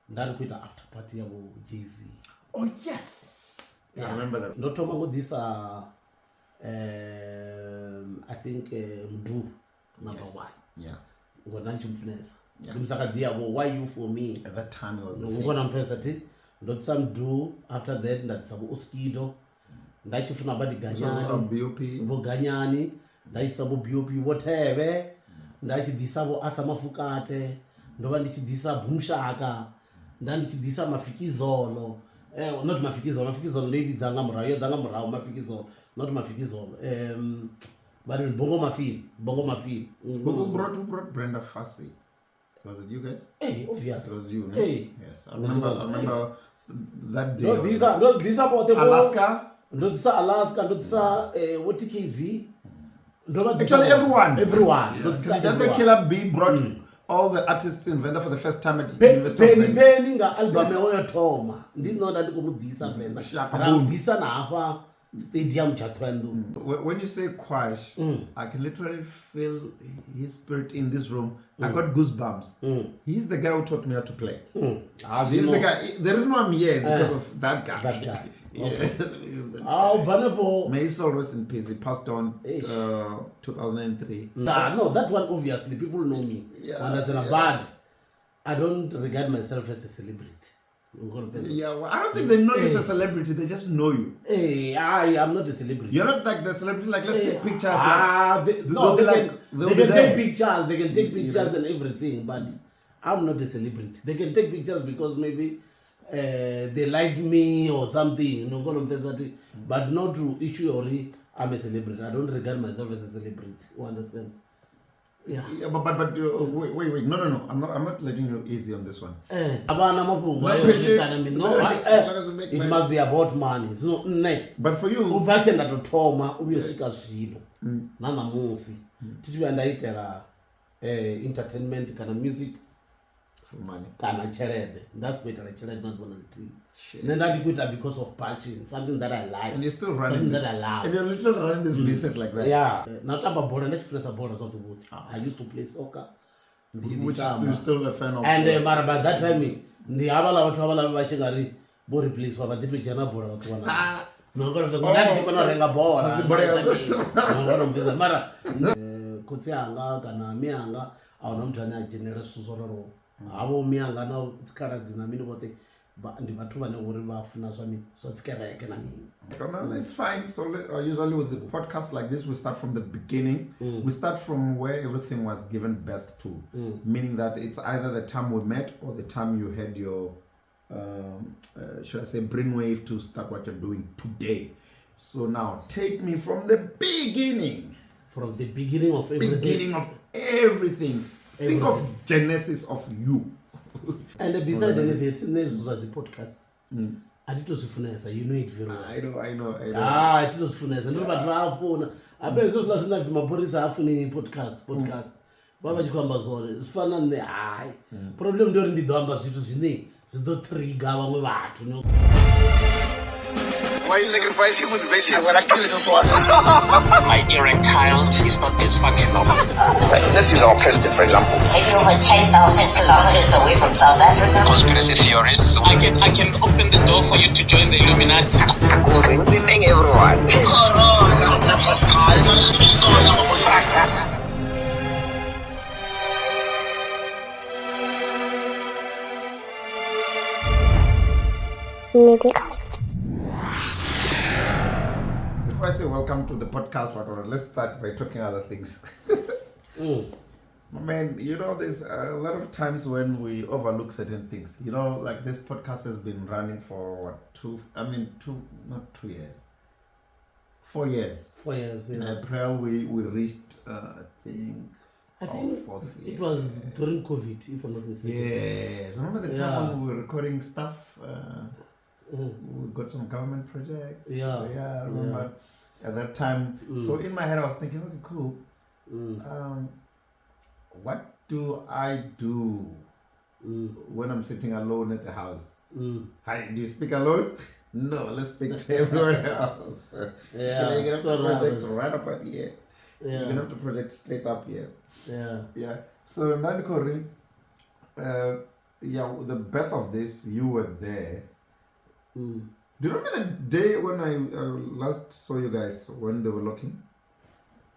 ndari kuita after party yavo Jay-Z. Oh yes, yeah. I remember that. Ndotoma ngodisa I think Mdu number yes. 1. Yeah. Ngona ndichimfunesa. Ndimsakadia why you for me. At that time it was. Ngona mfesa ti ndotsa Mdu after that ndatsa Uskido. Ndachifuna badi Ganyani. Bo Ganyani. Ndaitsa bo BOP whatever. Ndachidisa bo Arthur Mafukate. Ndova ndichidisa Bumshaka. Ndichidisa Mafikizolo. Not Mafikizolo ndoibidza ngamurawo Mafikizolo. Not Mafikizolo. But Bongo Mafil. Who brought Brenda Fassie? Was it you guys? Hey, obvious. It was you, no? Hey. Yes, I remember that day. No, these are about Alaska. No, these are Alaska. No, these are what TKZ. Actually, everyone. Yeah. Just a Killer B brought all the artists in Venda for the first time at University of Venda. Penny nga album yoyo Toma. Ndino ndandi kumudisa Venda. Ramudisa na hapa stadium chatwendo. When you say Kwash, I can literally feel his spirit in this room. I got goosebumps. He's the guy who taught me how to play. He's the guy. The reason why I'm here is because of that guy. That guy. Okay. Vulnerable. May his soul rest in peace. He passed on 2003. No, that one obviously people know me. But I don't regard myself as a celebrity. Yeah, well, I don't think they know you as a celebrity. They just know you. Hey, I am not a celebrity. You're not like the celebrity. Like let's take pictures. They can take pictures. They can take pictures and everything. But I'm not a celebrity. They can take pictures because maybe they like me or something. But not to issue or I'm a celebrity. I don't regard myself as a celebrity. You understand? Yeah. But wait. No. I'm not letting you easy on this one. It must be about money. So, but for you, uvachenda totoma ubiyosvika zvino nanamusi tichiuya ndaitera entertainment kana music for money kana cherede ndasikuitira cherede ndinoona kuti nendandi kuita because of passion, something that I like, and you're still running something that I love. If you're literally running this business like that, yeah. Natamba bora ndachifundisa bora zote kuti I used to play soccer, which you're still a fan of. And mara by that time ndi avala watu avala vachingari bo replace wa vatitu jana bora watu wana nongona chikona renga bora nongona mara kutsi anga kana mianga auna muthu ane ajenera susororo avo mianga na tsikara dzina mini vote ndi vathu vane uri vafuna zvatsikereke na mini. It's fine. So usually with the podcast like this, we start from the beginning. We start from where everything was given birth to, meaning that it's either the time we met or the time you had your should I say brainwave to start what you're doing today. So now take me from the beginning. From the beginning of everything. Beginning of everything. Think of genesis of you. And beside anything, this was the podcast. Atitozifunesa, you know it very well. I know. Atitozifunesa. Ndo vatu vaafuna. Ape zvo zvina vimapurisa afuni podcast. Baba chikwamba zvone. Zvifana ne hai. Problem ndori ndidzoamba zvitu zvine zvidotrigger vamwe vatu. Why are you sacrificing with basis? I want to kill this one. My erectile is not dysfunctional. Let's use our president, for example. Are you over 10,000 kilometers away from South Africa? Conspiracy theorists. I can open the door for you to join the Illuminati. Good evening, everyone. Nippycast. Before I say welcome to the podcast, let's start by talking other things. Man, there's a lot of times when we overlook certain things. Like this podcast has been running for 4 years. 4 years. 4 years, yeah. In April, we reached, I think fourth year. It was during COVID, if I'm not mistaken. Yes. Remember the time when we were recording stuff? We got some government projects. Yeah. I remember at that time. So in my head, I was thinking, okay, cool. What do I do when I'm sitting alone at the house? Hi, do you speak alone? No, let's speak to everyone else. Yeah. You're going to have to project right up at here. Yeah. You're going to have to project straight up here. Yeah. Yeah. So Nandikori, the birth of this, you were there. Mm. Do you remember the day when I last saw you guys when they were locking?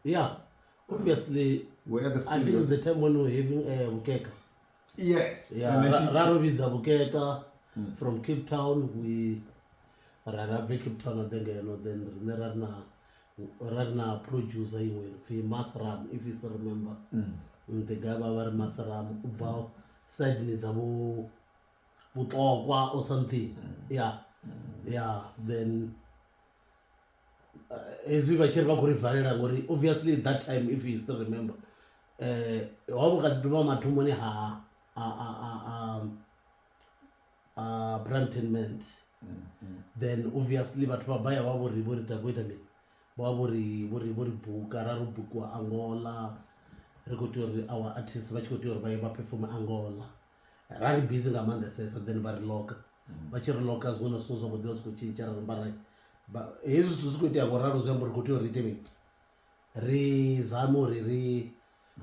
Yeah, obviously. Where the I think it's the time when we were having Bukeka. Yes. Yeah, And then Rarovidza Bukeka from Cape Town. We Rarave Cape Town, then Rarna producer, Masram, if you still remember. The guy was Masram, Ubao, side needs a or something. Yeah. Yeah, then as we were obviously at that time, if you still remember, Brantiment. Then obviously but babaya bukwa Angola, our artists perform Angola. Rari busy Amanda says and then very local. Bachero locals one of those of those coaching Charambarai. But he used to squid Agoraro Zembo Couture retiming.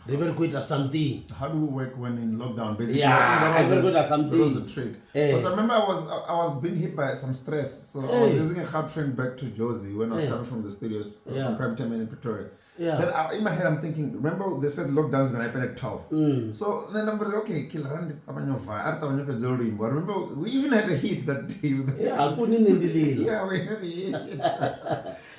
River quit or something. How do we work when in lockdown? Basically, yeah, I was good at something. That was the trick. Because I remember I was being hit by some stress, so I was using a hard train back to Josie when I was coming from the studios from Prime Time in Pretoria. Yeah. Then in my head I'm thinking, remember they said lockdown is going to happen at 12. So then I'm like, okay, Killerbantwana is remember we even had a hit that day. Yeah, I couldn't yeah, we had a hit.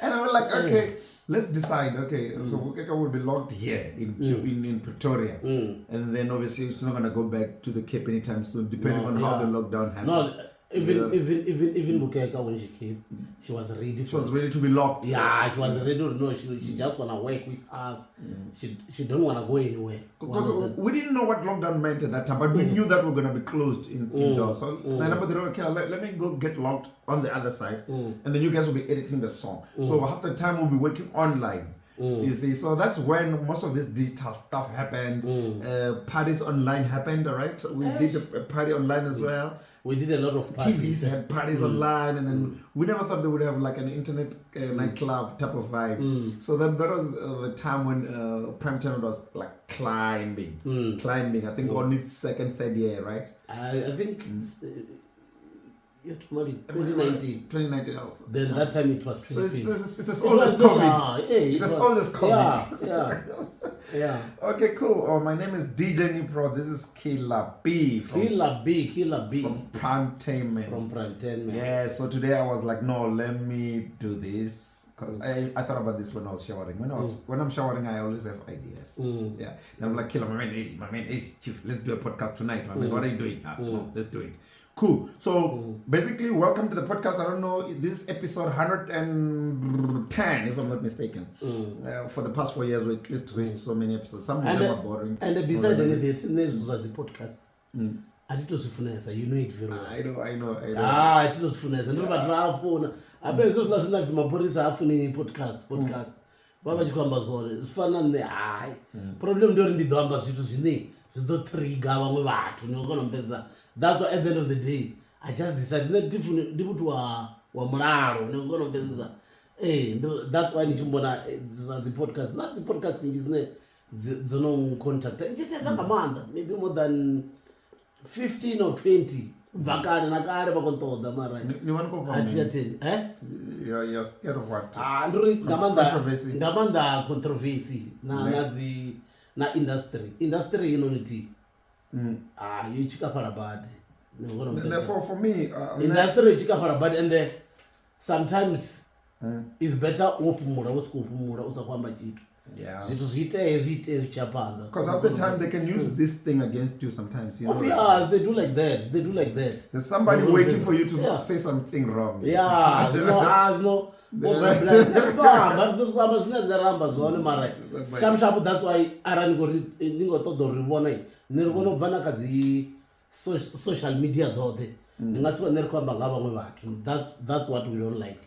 And I was like, okay. Let's decide, okay, so Bukeka will be locked here in Pretoria. And then obviously it's not going to go back to the Cape anytime soon, depending on how the lockdown happens. No, even Bukeka, when she came, she was ready. She was ready to be locked. Yeah, she was ready. No, she just want to work with us. She don't want to go anywhere. Because we didn't know what lockdown meant at that time, but we knew that we're going to be closed indoors. So then I thought, okay, let me go get locked on the other side, and then you guys will be editing the song. So half the time we'll be working online. You see, so that's when most of this digital stuff happened. Parties online happened, all right? So we did a party online as well. We did a lot of parties. TVs had parties online, and then we never thought they would have like an internet nightclub type of vibe. So that was the time when Prime Time was like climbing. I think on its second, third year, right? I think it's 2019. 2019 also. Then that time it was 2020. So it's as old as COVID. It's as old as COVID. Yeah. Okay, cool. My name is DJ Nippro. This is Killer B. Killer B. From Prime Time. Yeah, so today I was like, no, let me do this. Because I thought about this when I was showering. When I'm showering, I always have ideas. Yeah. And I'm like, Killer, my man, hey, Chief, let's do a podcast tonight. My man, what are you doing? No, let's do it. Cool. So basically, welcome to the podcast. I don't know, this is episode 110, if I'm not mistaken. For the past 4 years, we at least reached so many episodes. Some of them are boring. And besides anything, this was the podcast. I did also finesse. You know it very well. I know. I did also finesse. And nobody have phone. I bet it's not last night. My police have any podcast. Baba chikwamba zone. Fana ne high. Problem during the numbers to see. It's not trigger vamwe vathu nokonompedza. That's why at the end of the day I just decided that different ndikuti wa mulalo nokonompedza. That's why nichimbona the podcast, not the podcast thing isn't no contact. Just as a commander, maybe more than 15 or 20. Vakare nakare bakontoda mara. Ni wanikopa. You're scared of what? Ngamanda controversy na industry inoniti you chika parabad. Therefore for me industry chika parabad, and sometimes it's better opumura usakwamba chitu. Yeah. Because half the time they can use this thing against you sometimes. You know, they do like that. There's somebody waiting for you to say something wrong. Yeah, that's why social media that's what we don't like.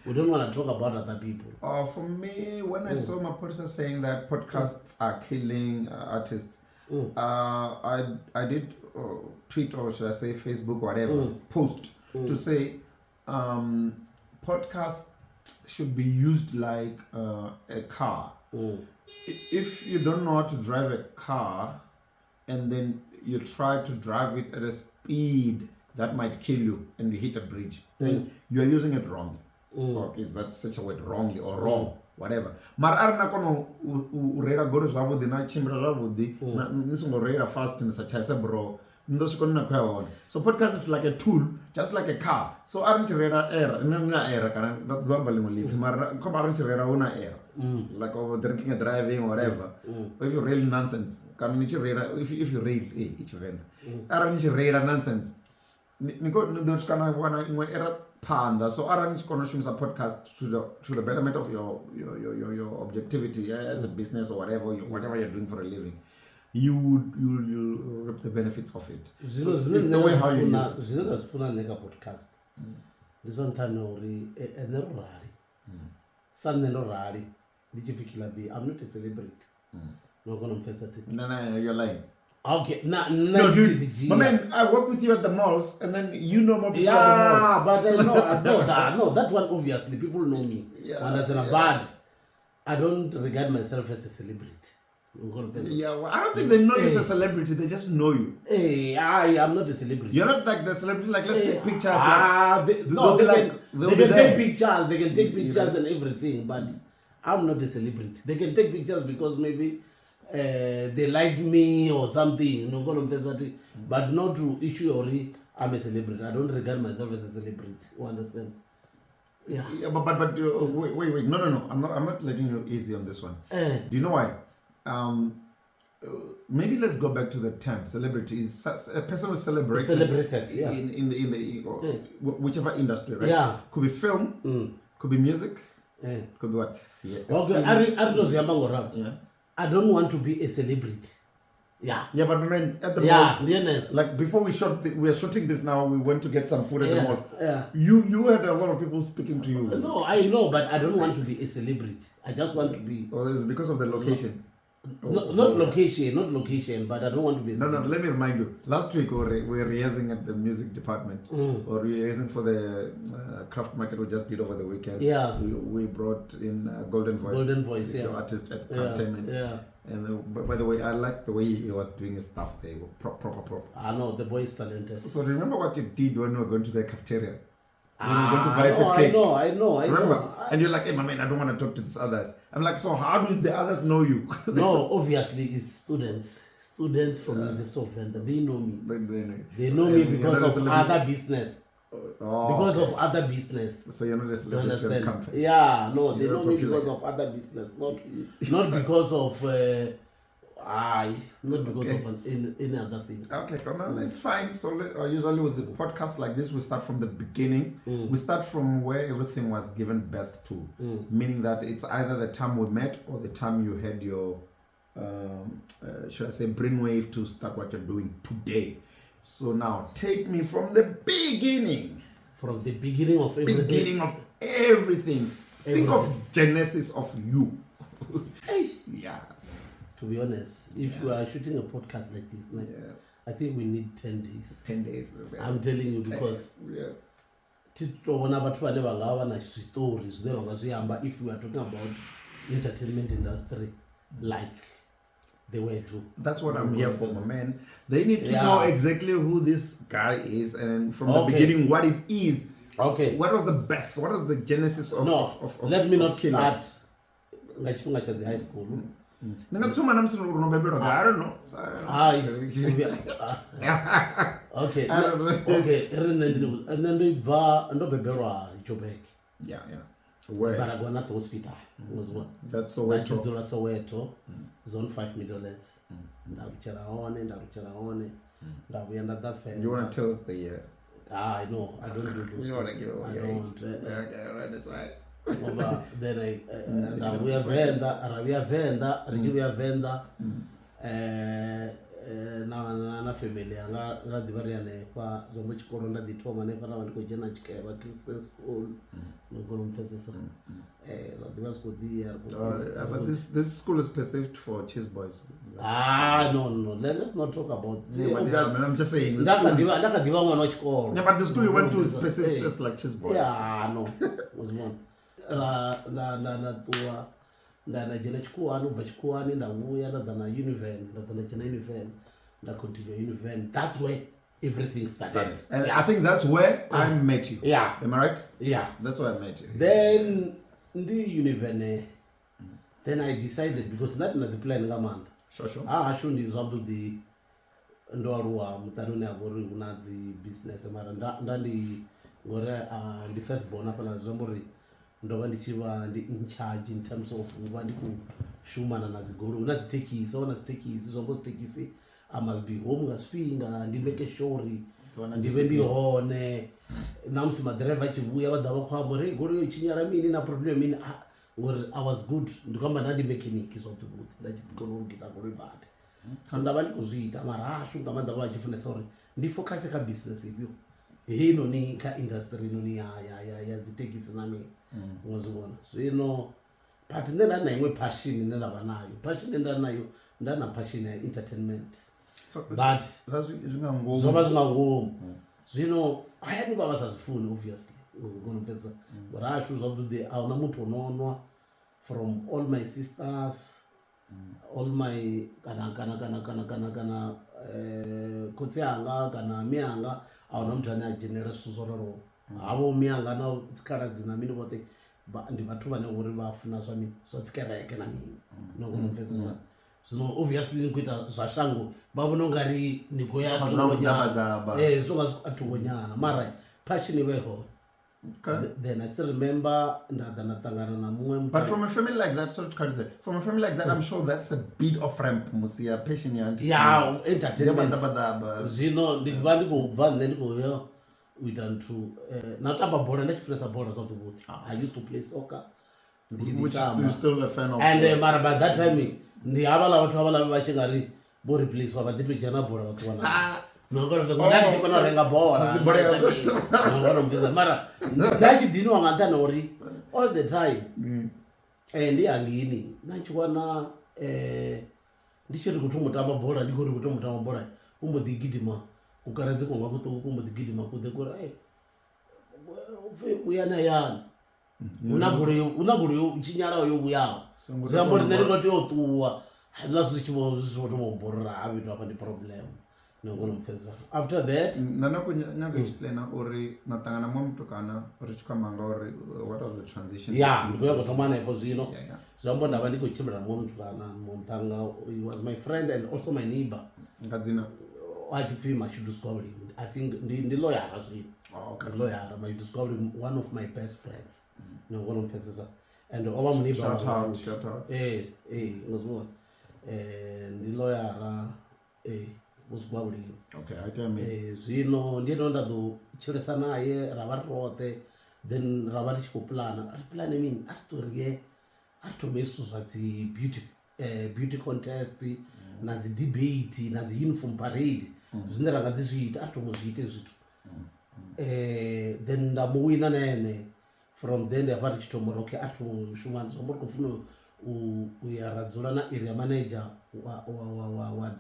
We don't want to talk about other people. For me, when I saw my person saying that podcasts are killing artists, I did tweet, or should I say Facebook, whatever, post to say podcasts should be used like a car. If you don't know how to drive a car, and then you try to drive it at a speed that might kill you and you hit a bridge, then you are using it wrongly. Or is that such a word, wrongly or wrong, whatever. Mar arina kono urera goro zwavudi na chimbra zwavudi na nisingo reira fast in such as a bro. So podcast is like a tool, just like a car. So aren't you ready air? No air, can not leave. Come aren't you ready una air? Like over drinking and driving or whatever. If you real nonsense, can you read if you read each event? Aren't you ready nonsense? Nico those kind of one in era panda. So aren't you gonna shoot a podcast to the betterment of your objectivity as a business or whatever you're doing for a living? You reap the benefits of it. So it's the way how you use it. This podcast. This one time I'm not a celebrity. No, you're lying. Okay, no, dude. But man, I work with you at the malls, and then you know more people at the malls. But no, that one obviously people know me. But I don't regard myself as a celebrity. Yeah, well, I don't think they know you as a celebrity. They just know you. Hey, I am not a celebrity. You're not like the celebrity. Like, let's take pictures. They can take pictures. They can take pictures and everything. But I'm not a celebrity. They can take pictures because maybe they like me or something. But not to issue or I'm a celebrity. I don't regard myself as a celebrity. You understand? Yeah. But wait. No. I'm not letting you easy on this one. Do you know why? Maybe let's go back to the term. Celebrity is a person who's celebrated in the whichever industry, right? Yeah. Could be film, could be music, could be what? Yeah. Okay, I don't want to be a celebrity. Yeah. Yeah, but man, at the mall, like before we are shooting this now, we went to get some food at the mall. Yeah. You had a lot of people speaking to you. No, I know, but I don't want to be a celebrity. I just want to be. Oh, it's because of the location. Not location, but I don't want to be. No, let me remind you. Last week we were rehearsing at the music department, or rehearsing for the craft market we just did over the weekend. Yeah. We brought in Golden Voice, yeah. artist at Entertainment. Yeah. And by the way, I like the way he was doing his stuff. They were proper. I know the boy is talented. So remember what you did when we were going to the cafeteria. I know. Remember? And you're like, hey, my man, I don't want to talk to these others. I'm like, so how do the others know you? No, obviously, it's students from University of Venda. They know me. They know me because of other business. Because of other business. So you're not a celebrity on campus. Yeah, no, they know me because of other business. Not because of... not because of any other thing. Okay, it's fine. So usually with the podcast like this, we start from the beginning. We start from where everything was given birth to, meaning that it's either the time we met or the time you had your, should I say, brainwave to start what you're doing today. So now take me from the beginning. From the beginning of everything. Beginning of everything. Think of genesis of you. Yeah. To be honest, if you are shooting a podcast like this, I think we need 10 days. 10 days. I'm telling you because if we are talking about entertainment industry, like they were too. That's what I'm here for, my man. They need to know exactly who this guy is and from the beginning what it is. Okay. What was the birth? What was the genesis of let me not start high school. I don't know. Okay. And then we Joburg. Yeah. Where? Baragwanath Hospital was one. That's Soweto. Soweto. Zone 5 Middlelands. You want to tell us the year? I know. I don't do those. You want to give away your age? Okay, right, that's right. Then we have Venda, na family anga radivariane kwa zombo chikoro ndaditoma ne pana vandu kujena chikeva Christian school ngolo mpezesa radivas ko dia. But this school is perceived for cheese boys. No, let's not talk about I'm just saying ndakadiva mwana wa chikoro. Yeah, but the school you went to is perceived as like cheese boys. No was one ndana jena chikuwani ubva chikuwani ndavuya ndadhana univen continue university. That's where everything started. And I think that's where I met you. Yeah. Am I right? Yeah. That's where I met you. Then in the university, then I decided, because that was the plan month. Sure. I shouldn't use up to the Ndoruwa Mutanuni Abori Unazi business. The first born up and Zombori Ndovandi Chiva in charge in terms of Wandiku Schumann and Aziguru. Not take his, so on take his, supposed to take his. I must be home as finger and make a shory. And even the horn, Namsi Madreva Chibuya, the Wakabore, Guru Chinyara meaning a problem in where I was good. The company mechanic is of the good. That it go is a very bad. And the one who's it, Amara, Shukamanda Wajifune, sorry. The focus a business if you. He no ni ka industry no ni ya take his name was one. So but then I know passion in the Lavanayo. Passion in the Nayo, then a passion in entertainment. But that's so much home. So I hadn't got us as phone, obviously. But I should have to the Alnamuto from all my sisters, all my kana Kotianga, Kana Mianga, our non generous Sororo. Abo Mianga now it's carrots in a minute what they but the Batuvana would have Funasami, so it's Karakan. No one. So obviously quit Sashango, Babonogari, Nikoya, so as to Wanyana, Mara, passionate. Then I still remember that. But from a family like that, from a family like that, I'm sure that's a bit of ramp, Musia, patient. Yeah, entertainment. The one go van then go here. We done through not about border, let's face a border of the wood. I used to play soccer. Which you're still a fan of. And by that time, the Avala travel watching a body place, but did we Jana Bora? No, going to ring a ball. That you didn't want Antanori all the time. And the Angini, Nachuana, Disha go to Mutama Bora, and go to Mutama Bora, the Gidima, who can go to the Gidima, who they go, we are Nayan. Unaguru, Chinyara, we are. Somebody never got you to last which was what Bora, I will drop any problem. No, after that, Nana explain ori natangana mom tukana orichka mangori. What was the transition? Yeah, because Tomana was someone Navani could chimera mom tukana Montanga. He was my friend and also my neighbor. Gadzina. I feel I should discover him. I think the lawyer has him. Okay. The lawyer, I discovered him, one of my best friends. No, one of his and our neighbor. Shout out. Was one. And the lawyer, was going. Okay, I tell me. Didn't do Chiresana, Rabat Rote, then Rabatico plan. Plan, I mean, Arto Mesos at the beauty contest, na the debate, na the uniform parade. Zunera this it, Arto Mosite. Then the Muina from then the Parish to Morocco, Arto Schumann, Somorco. We are a Zolana area manager,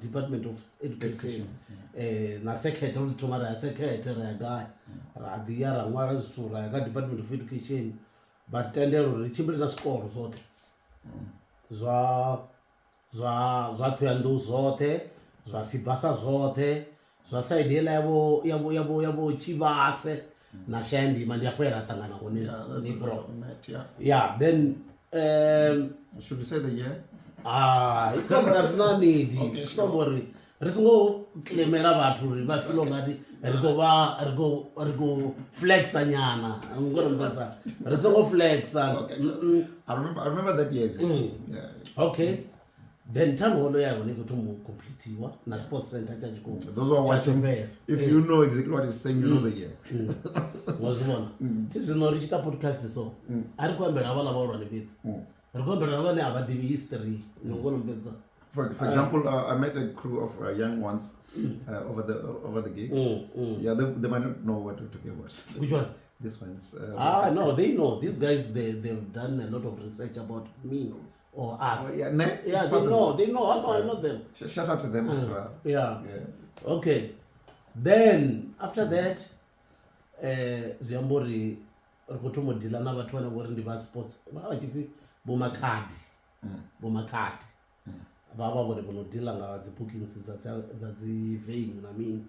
Department of Education. Na secretary tomorrow, secretary guy, Radiara Waras to Raga Department of Education, but tender Richibina score zote. Zatuando zote, Zasibasa zote, Zasai level, Yabo Chivase, Nashandi, Mandiaquera Tangana, Nibro. Yeah, then. Should we say the year? It covers no need. Don't worry. There's no clemera battery, but Filomadi, ergo flex anyana. I'm going to that. There's no flex. I remember that year exactly. Yeah. Okay. Then time all I will go to complete na sports center charge go. Those who are watching, if you know exactly what he's saying, you know the year. Was one. This is not digital podcast so. I remember about a bit. I remember about the history. No one For example, I met a crew of young ones over the gig. Yeah, they might not know what we're talking about. Which one? This one's. No, they know. These guys, they've done a lot of research about me. Or us. Oh, yeah, they know. I know them. Shout out to them as well. Yeah. Okay. Then after that, Ziambori Rokotomo Dilana Batwana were in the bus sports. How do you feel? Bomakadi. baba vone vanodhila nga dzi-bookings dzadziveingi namini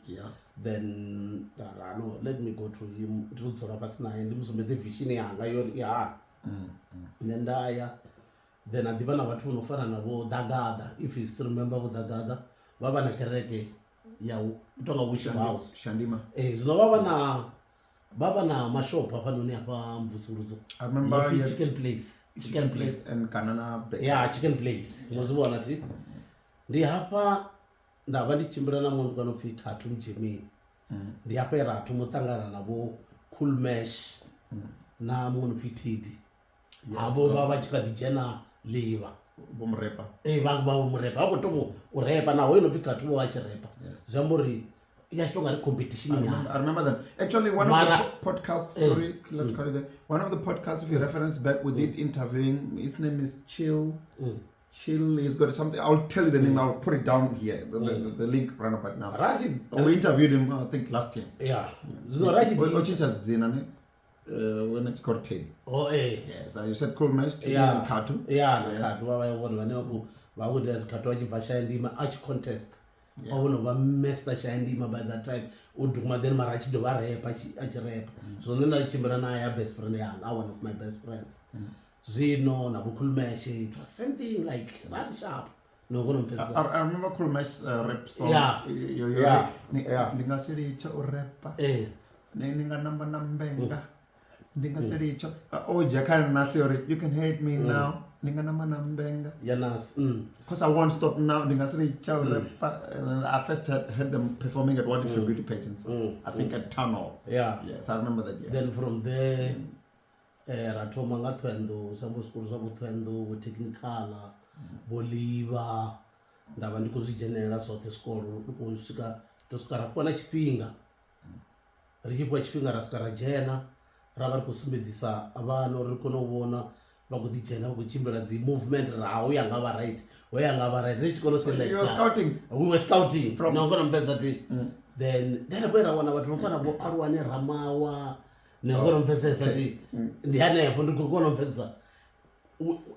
then no, let me go to him ndiridzora pasi naye ndimuzombedze vision yanga yori nendaya then adiva na vatu vanofana navo Dagada, if you still remember vo Dagada vava na kereke ya itonga worship house Shandima zvino vava na mashopu apanoni apa mvutsurudzo chicken place and Kanana chicken place unozviona ti ndi hapa ndava ndichimbirana munhu kanopfi Khartoum Germany ndi hapa iratu mutangana navo Cool Mesh na munhu pfi Tidi avo vava chikadijena liva bomrepa vamurepa vakotomo urepa naho inopfi Khartoum vachirepa zvambori yachitonga ri competition I remember that. Actually, one of the podcasts, let's call it that. One of the podcasts, if you reference back, we did interviewing. His name is Chill. Chill, he's got something. I'll tell you the name. I'll put it down here. The link right about now. We interviewed him, I think, last year. Yeah. When it's got 10. Oh, yes. You said Cool Mesh, and Khartoum. Khartoum. Khartoum vachayandima arch contest. Ovunova master chayandima by that time. Uduma then marachidova rap achirepa. So then achimbira naye best friend yanga, one of my best friends. Zino na Cool Mesh, it was something like that sharp. No, I remember Cool Mesh rap song. Ningasiri cho rap. Ninga namba nambenga. Ninga siri cho. Oh, Jakan Nasiori, you can hate me now. Ninga namba nambenga. Yanas. Because I won't stop now. Ninga siri cho rap. I first heard them performing at one of the beauty pageants. I think at Tunnel. Yeah. Yes, I remember that. Yeah. Then from there, Ratoma Gatwendo, some schools of Twendo, with Technicolor, Bolivar, ndava ndikuzvigenera sote skoro kusvika tosvika rakuwana chipinga richipiwa chipinga rasvika rajena rava rikusumbidzisa vanhu riri kunoona vakuti jena vakuchimbira movement ravo yangava right wayangava right we were scouting nokona mupedza ti then ndanakwerawana vatu vanofana vo aruwa neramawa nekona mupedzesa ti ndianepo ndikukona mupedzisa.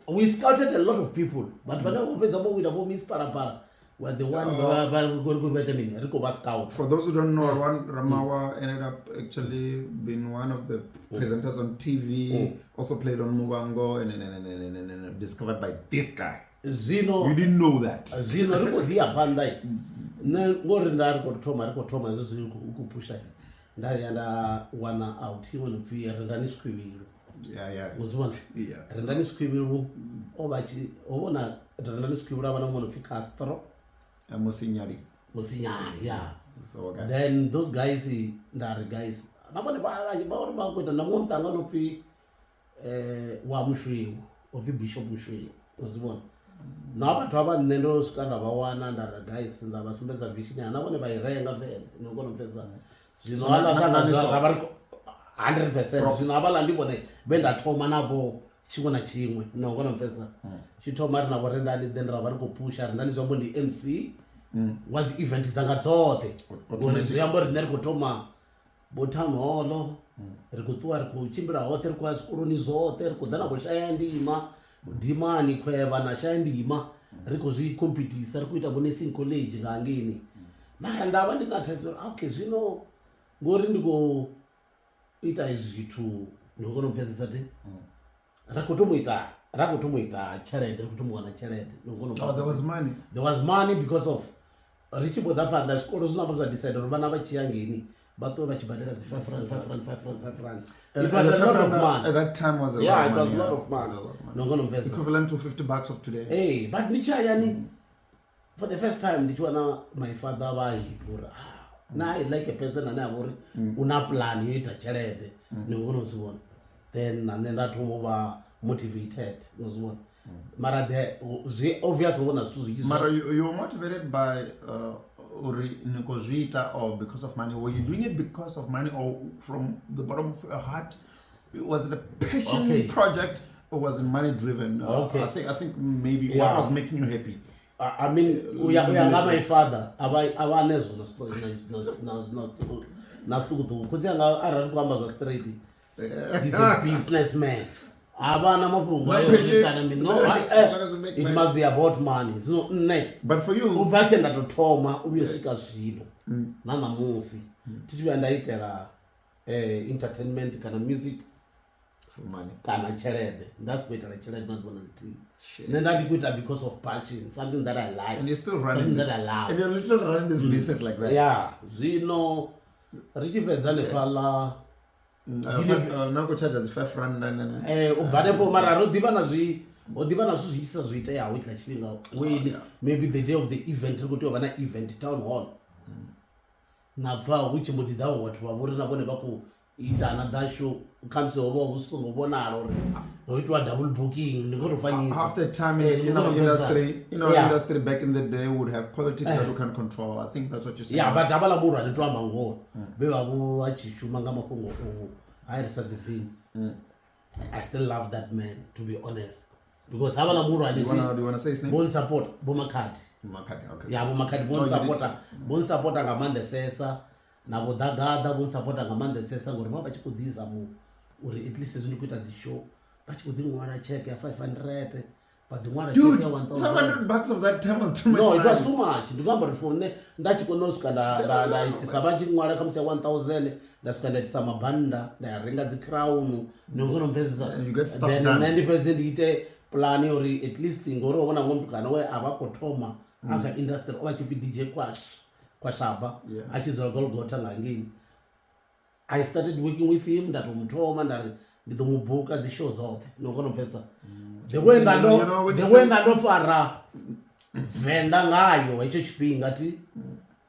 We scouted a lot of people, but when we were Miss Parapara, were the one Rico scout. For those who don't know, Ramawa ended up actually being one of the presenters on TV, also played on Mubango, and discovered by this guy. Zino. You didn't know that. Zino Rico Dia Bandai. Rico Thomas, Pusha. Ndarianda wana out here on the Rendani Squibby. Yeah. Was one. Yeah. Rendani Squibby, Obachi, Ona, Rendani Squibby, one of Castro. Monsignari, yeah. So, okay. Then those guys, the guys, nobody about with the Namon Tangan Wamushui, of Bishop Mushui, was the one. Now, but Traba Nendos kind of one and the guys in the Vasmeza Vision, and I want to buy Ranga Veil, no one of them. You know, 100%. Zinabala ndibone benda thoma nabo chikona chimwe no ngona mfesa chithoma rina vorenda then rava ri kupusha rindani zvambo ndi MC wazi event dzanga dzothe ngori zviyambo rine ri kutoma botown hall ri kutuwa ri kuchimbira hote ri kwa zvikoroni zvote ri kudana kushaya ndima dimani kweva na shaya ndima ri kuzvikompetisa ri kuita kunursing college ngangeni mara ndava ndinataura okay zvino ngori ndiko ita izvitu nokona mupfesesa ti rakutomuita charity rikutomuwana charity nokona there was money because of richibo dhapanda zvikoro zvinamba zvadecide uri vana vachiyangeni vatove vachibhadhira dzi 5 rand. It was a lot of money at that time. Was a lot of money nokona mupfesesa equivalent to $50 of today. Hey, but ndichayani for the first time ndichiwana my father vahipura na like a person and I una plan yoita charity nongonoziona then and then that over motivated nozona mara the obvious one as mara you were motivated by nekozvita or because of money? Were you doing it because of money or from the bottom of your heart? Was it a passion project or was it money driven? I think maybe what was making you happy? I mean, we are my father. Awareness He's a businessman. Havana mafhungo ayo kana mino it must be about money. So but for you ubva tshe ndatothoma ubuyosvika zvino nanamusi tichivya ndaitela entertainment kana music for money kana chelede ndasikuitela chelede nandibona kuti nendandikuita because of passion, something that I like, and you're still running something this, that I love, and you're literally running this business like that. Yeah, zvino richipedza nepala nango charge as 5 rand and then ubva nepo mara rodhiva nazvo zvichisa zviiteyawo itila chipinga when maybe the day of the event rikuti wava na event town hall nabva uchimbodidhawo watu vavori navo nevakuita another show kamse wova usungobonaro ri oitwa double booking ndingorofanyisa half the time industry back in the day would have politics that you can control. I think that's what you're saying. Yeah, but avala muru anitoamba ngoro vevavo vachishuma ngamafungo airisadzi vhini. I still love that man, to be honest, because avala muru do you want to say his name? Bon support bomakati Okay. Yeah, bomakati bon support angamandesesa navo dagada bon support angamandesesa ngori vava vachikudhiza mu uri at least zvindikuita dhishow vachikudhingwana cheke ya 500 but the one dude, check ya 1000 $500 of that time was too much. No, it was too much. Ndikamba rifone ndachikonosvika ndaitisa vachingwara kamusi ya 1000 ndasvika ndaitisa mabhanda ndarenga dzicrown nekunomvesesa then nandipedze ndiite plan yori at least ngori wavona ngomtukana we avakotoma aka industry ovachifi DJ kwashaba achidzora Golgotha ngangini. I started working with him ndatomutoma ndari nditomubhuka dzishow dzothe nokunomvesesa the way ndandofara vhenda ngayo icho chipinga ti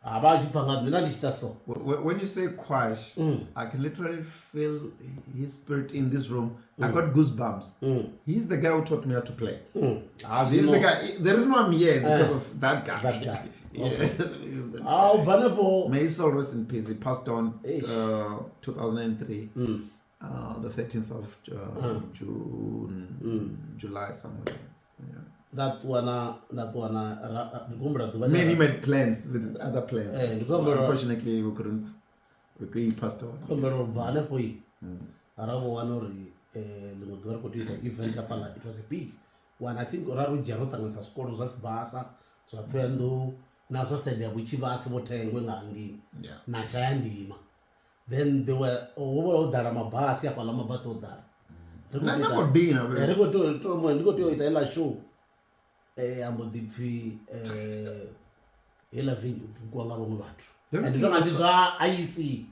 hava achipfanga ndina ndichita so. When you say Kwash, I can literally feel his spirit in this room. I got goosebumps. He's the guy who taught me how to play. He's the guy. The reason why I'm here is because of that guy. That guy. May his soul rest in peace. He passed on 2003. The 13th of June, July somewhere. Yeah. That one. Many made plans with other plans. Unfortunately, he passed on. Event it was a big one. I think Raru Jarotangansa school was Basa, so Twendo, now so said that which was what Nashayandima. Then they were overall Daramabasi, Apalama Baso Dar. Go to Italia show. I'm the fee, Elavin, Guangarumat. And you don't have IEC.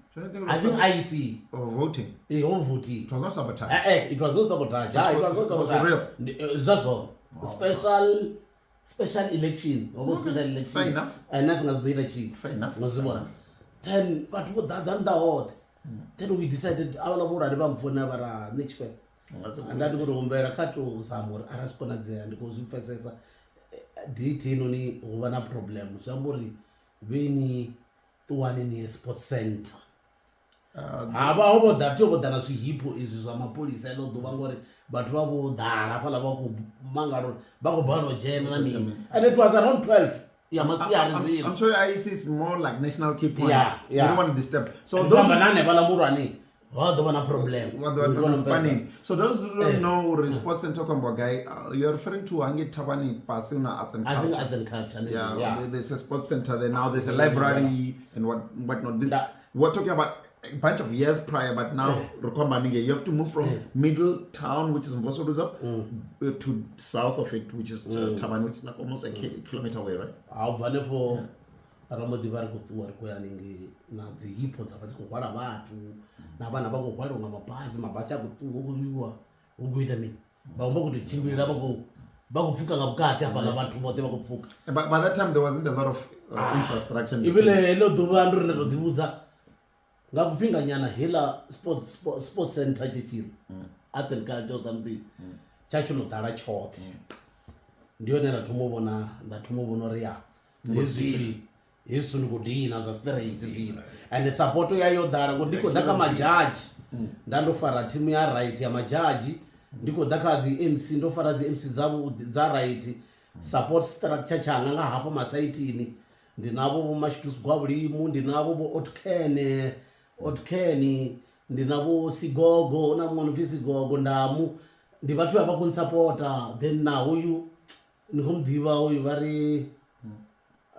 I think IEC. Or voting. Voting. It was not sabotage. It was not sabotage. It was not sabotage. That's all. Special election. Special election. Fair enough. And nothing as the election. Fair enough. Then, but what that's under then we decided our Lamura Rebam for never Nichpe. And that would remember a cattle somewhere. Araskona there and goes with Fessesa. DT only one problem. Somebody Winnie to 1 year sports center. About that, but then hippo is some police. I know the one but Robo Dara, Mangaro, Bagobano, Germany. And it was around 12. I'm sure IEC is more like national key points. Yeah. You don't want to disturb. So and those problem. So those who don't know sports center guy, you're referring to Angi Tabani Pasuna Arts and Culture. I think Arts and Culture. Yeah. There's a sports center there now. There's a library and whatnot. We're talking about a bunch of years prior, but now you have to move from middle town, which is Mbosoduza, to south of it, which is Taban, which is like almost a kilometer away, right? Ramodivar kutuwa kuyaningi na zihipo zapati kukwara watu na bana bako kwaro nga mabasi ya kutuwa uguida mi baumba kutuchimbira bako fuka nga bukati hapa nga watu wote bako fuka. But by that time there wasn't a lot of infrastructure. Ibile elo duvandu na rodibuza nga kupinga nyana hela sports center chichiro arts and culture or something chacho no dara chote ndio nera tumobona ndatumobona ria Yesu nikudina za straight zvino and support yayo dara ndiko daka majaji ndandofara timu ya right ya majaji ndiko daka MC ndofara MC zavo za right support structure changa nga hapo masaitini ndinavo mashituswa bulimu ndinavo otkeni ndinavo sigogo na mwana visi gogo ndamu ndi vathu vava kunisapota then na uyu ni khou muḓivha uyu va ri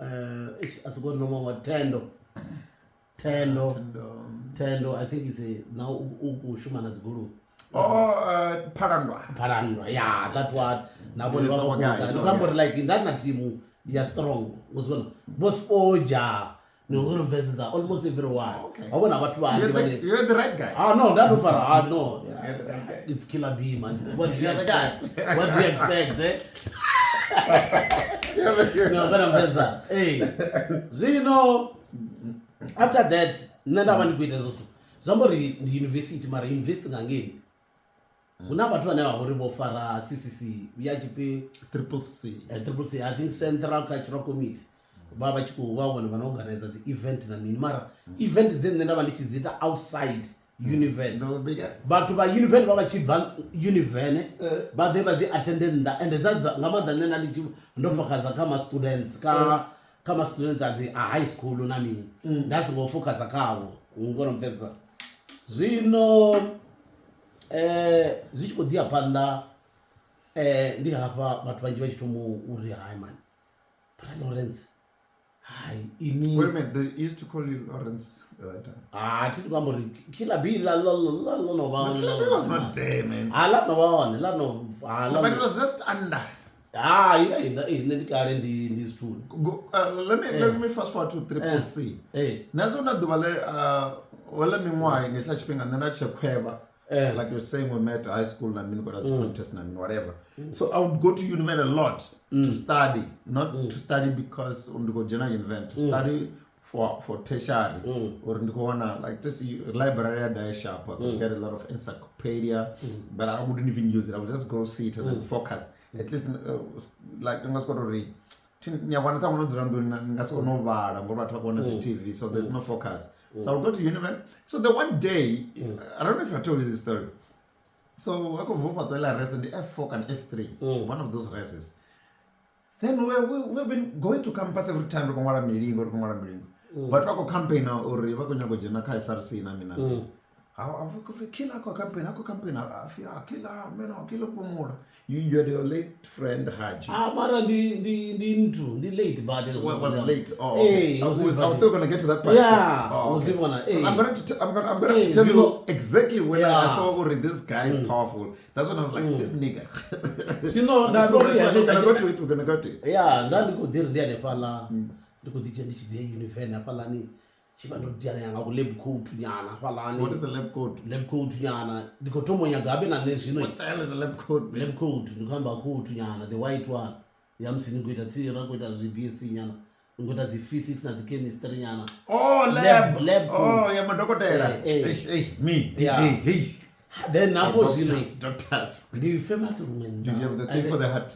a si koni nomangwa Tendo I think is now u shuma na dzigoloi Pharandwa yeah that's what nabo ni vava like ndana team ya strong uzibona bospoja no versus almost everyone wabona vathu vangi vane You're the right guy. no ndandofara no You're the right guy. it's Killer B man what do you expect eh no kana mveza zvino after that nenda vani kuita zosto zambori ndi university mara university ngangeni kuna vathu vane vavori vofara CCC yachipi Triple C. I think Central Cultural Committee baba vavona vanaorganiza dzi event na mini mara event dzeni nenda vandichidzita outside Univen vathu va Univen va vachibva Univen vade vadzi attendenda ende dzadza ngamadza nena ndofakaza kama students kama students adzi a high school na mini ndasi ngofokaza kavo ngona mfedza zvino zvichikodziya panda ndi hapa vathu vanji vachitomu uri hai man Lawrence hai ini Wait a minute, they used to call you Lawrence at that time. titi kwambori Killer B la no va He was not there, man. But it was just under. ndikale ndi zvituni Let me fast forward to Triple C. Nazona duvale wala mimwai ngetla chipinga nana chekweba. Like you're saying, we met high school and got a test and whatever. So I would go to Unimed a lot to study, not to study because on the go general event, to study for tertiary or like this library at shop. I could get a lot of encyclopedia, but I wouldn't even use it. I would just go see it and then focus. At least like I'm going to read. TV, so there's no focus. So I'll go to Univen. So the one day, I don't know if I told you this story. So I go for the race in the F4 and F3, one of those races. Then we've been going to campus every time. But I go campaign now or I go to Jenaka SRC na mina. I killer campaign. I feel killer promoter. You had your late friend Haji. Mara the late but was late. Oh, okay. I was still gonna get to that part. Yeah. Okay. I'm gonna to tell you exactly when I saw this guy is powerful. That's when I was like, this nigga. You know, that we're gonna go to it. Yeah, then we go there nepala. We go to Univen nepala ni. Chibandodiana yanga ku lab coat nyana palani. What is a lab coat? Lab coat nyana. Dikotomo yagabe na nezvino. What the hell is a lab coat? Lab coat ndikamba coat nyana, the white one. Yamsini kuita tira kuita ZBSc nyana. Ngoita the physics na the chemistry nyana. Oh, lab. Oh, ya madokotela. Me, DJ. Hey. Then napo zino doctors. The famous woman. Do you have the thing for the heart?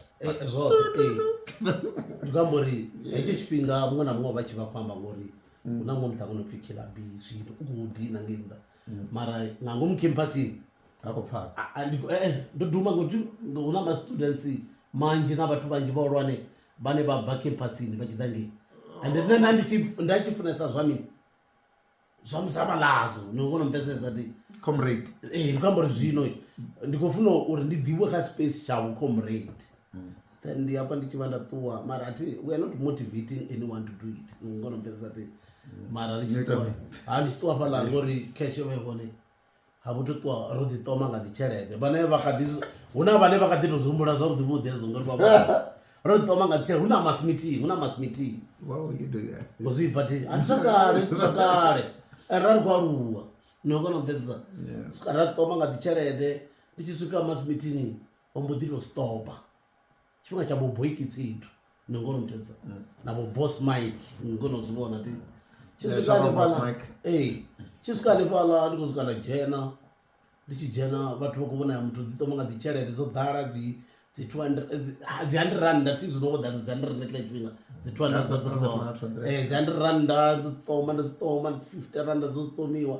Ndikambori echo chipinga mwana mwa vachiva kwamba ngori. Unamwe mtakunopfi Killer B zvino ukudina ngenda mara ngango mucampusini akopfaka ndodhuma ngokuti una ma students manje na vathu vanji vaurwane vane vabva campusini vachidange and then ndachifunesa zvamini zvamusabalazo nongona mupesesa ti comrade ndikambori zvino ndikofuna uri ndidziwe ka space chavo comrade then ndiyapa ndichivanda tuwa mara ati we are not motivating anyone to do it nongona mupesesa ti mara richitwa handitwa pala ngori kesho vevone havutotwa rodi toma nga dichelede bane vakadi una vane vakadi rozumbura zva kuti vudezo ngori baba rodi toma nga dichelede una mass meeting why would you do that ngozivati andisakare erari kwaruwa nokona mvesa skara toma nga dichelede ndichisvika mass meeting ombodiro stopa chimwe chabo boiki tsitu nokona mvesa nabo boss Mike ngono zivona ti chisikane pala ndikozikana jena ndichijena vathu vakuvona muthu dzitomanga dzichelete dzodhara dzi 100 rand ti zvinowo that is 100 nekla chipinga dzi 200 dzi 100 rand dzitoma 50 rand dzotomiwa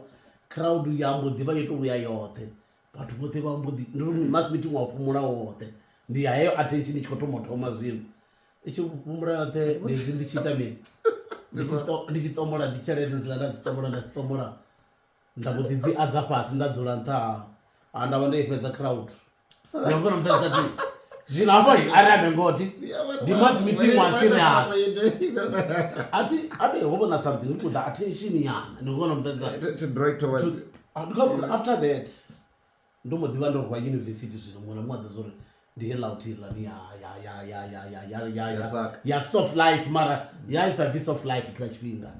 crowd yambodhiva yotouya yothe vathu vothe vambodhi mass meeting wapumura wothe ndi hayo attention ichikotomotoma zvinhu ichipumura yothe ndezvi ndichiita mini ndichitomora dzichelete dzilanda dzitomora ndabudzi adza pasi ndadzura nta andava ndeipedza crowd ndikona mfesa ti zvino apa arabe ngoti they must meeting was serious ati hobona something uri kuda attention yana ndikona mfesa to draw towards after that ndomodiva ndorwa university zvino mwana mwadza zori ndiyelautira ni ya soft life mara ya service of life tla chipinga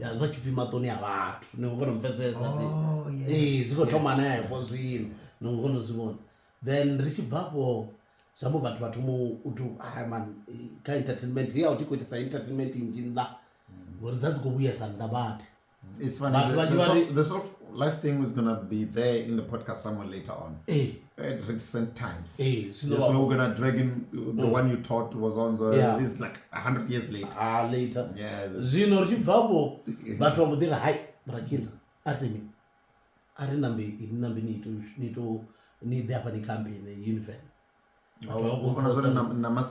ya zvachipfi matoni avantu ndikona mfesa ti zikotoma naye pozvino ndikona zvibona then richibvapo zvambo vatu utu man ka entertainment here uti kuitisa entertainment injinda ngori dzadzikubuya sandabati. It's funny. The soft life thing was gonna be there in the podcast somewhere later on. At recent times. So we're gonna drag in the one you thought was on this like 100 years later. Later. Yeah. Zvino richibvapo vatu vamudira hai Rakila arimi ari nambe nito apa ni campaign uniform.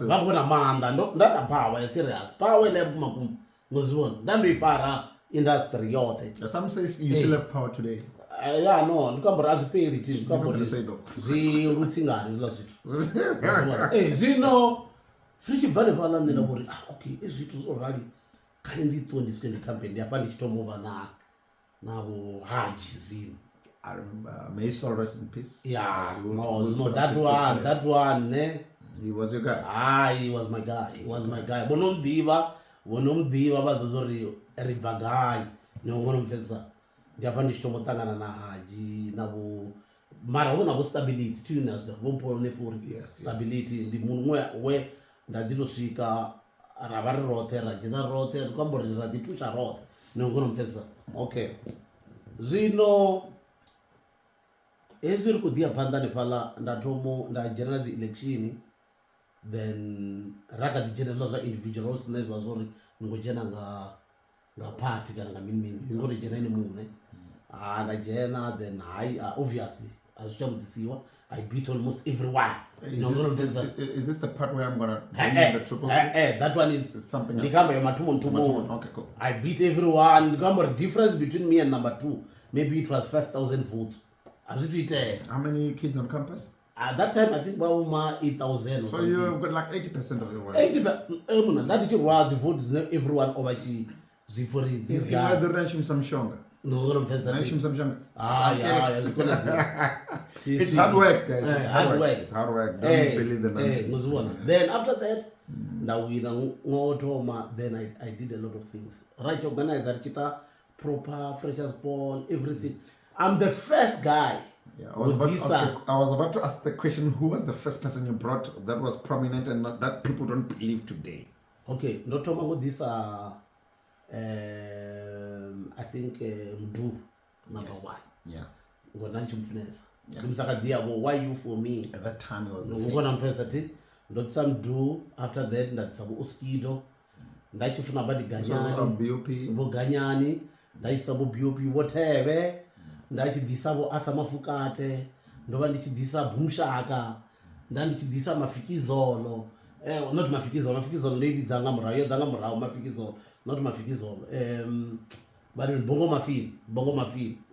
Vakona manda ndada power serious power level makum ngozibona ndandoifara industry yothe. Some say you still have power today. No ndikambora azviperi ti ndikambora zvirutsingani zva zvithu zvino zvichibva nepala ndenda kuti okay izvithu zvorali kane nditondiswe ndikampeni apa ndichitomova navo haji zvino. I remember. May his soul rest in peace. Yeah, no, that one, ne? He was your guy. He was my guy. Bonomdiva, bazori river guy. No one mfesa. Japanish tomotangana na haji nabu mara wona stability tu nas da bompo ne for stability ndi munwe we ndadilo shika rabar rote rajina rote kwambo radipusha rote. No one mfesa. Okay. Zino eziri kudia panda nepala ndatomo ndajenera dzi election then raka dijenera za individuals nezwa zori ngojena nga party kana nga mini ngori jena ni mune ndajena then obviously azichamudisiwa I beat almost everyone. Is this the part where I'm gonna the triple C? That one is something else. Nikamba matumo. Okay, cool. I beat everyone. Nikamba difference between me and number 2 maybe it was 5,000 votes. How many kids on campus? At that time, I think about 8,000 or so something. you've got like 80% of everyone. 80%. That is why the vote everyone over for this guy. You had to ranch him some shonga. No, I'm saying ranch him some shonga. It's hard work, guys. It's hard work. Don't believe the nonsense. Then after that, now we then I did a lot of things. Right, organizer, proper freshers ball, everything. I'm the first guy. Yeah, I was about to ask the question, who was the first person you brought that was prominent and not, that people don't believe today? Okay, not talking about this I think Mdu number 1. Yeah. Why you for me? At that time it was not some do after that that's some uskido. Ndachifuna badi ganyani, ndaitsabu BOP whatever. Ndachidisa vo Arthur Mafukate, ndova ndichidisa Bumshaka, ndichidisa Mafikizolo. Not Mafikizolo maybe dzanga murao Mafikizolo, not Mafikizolo. But Bongo Mafin.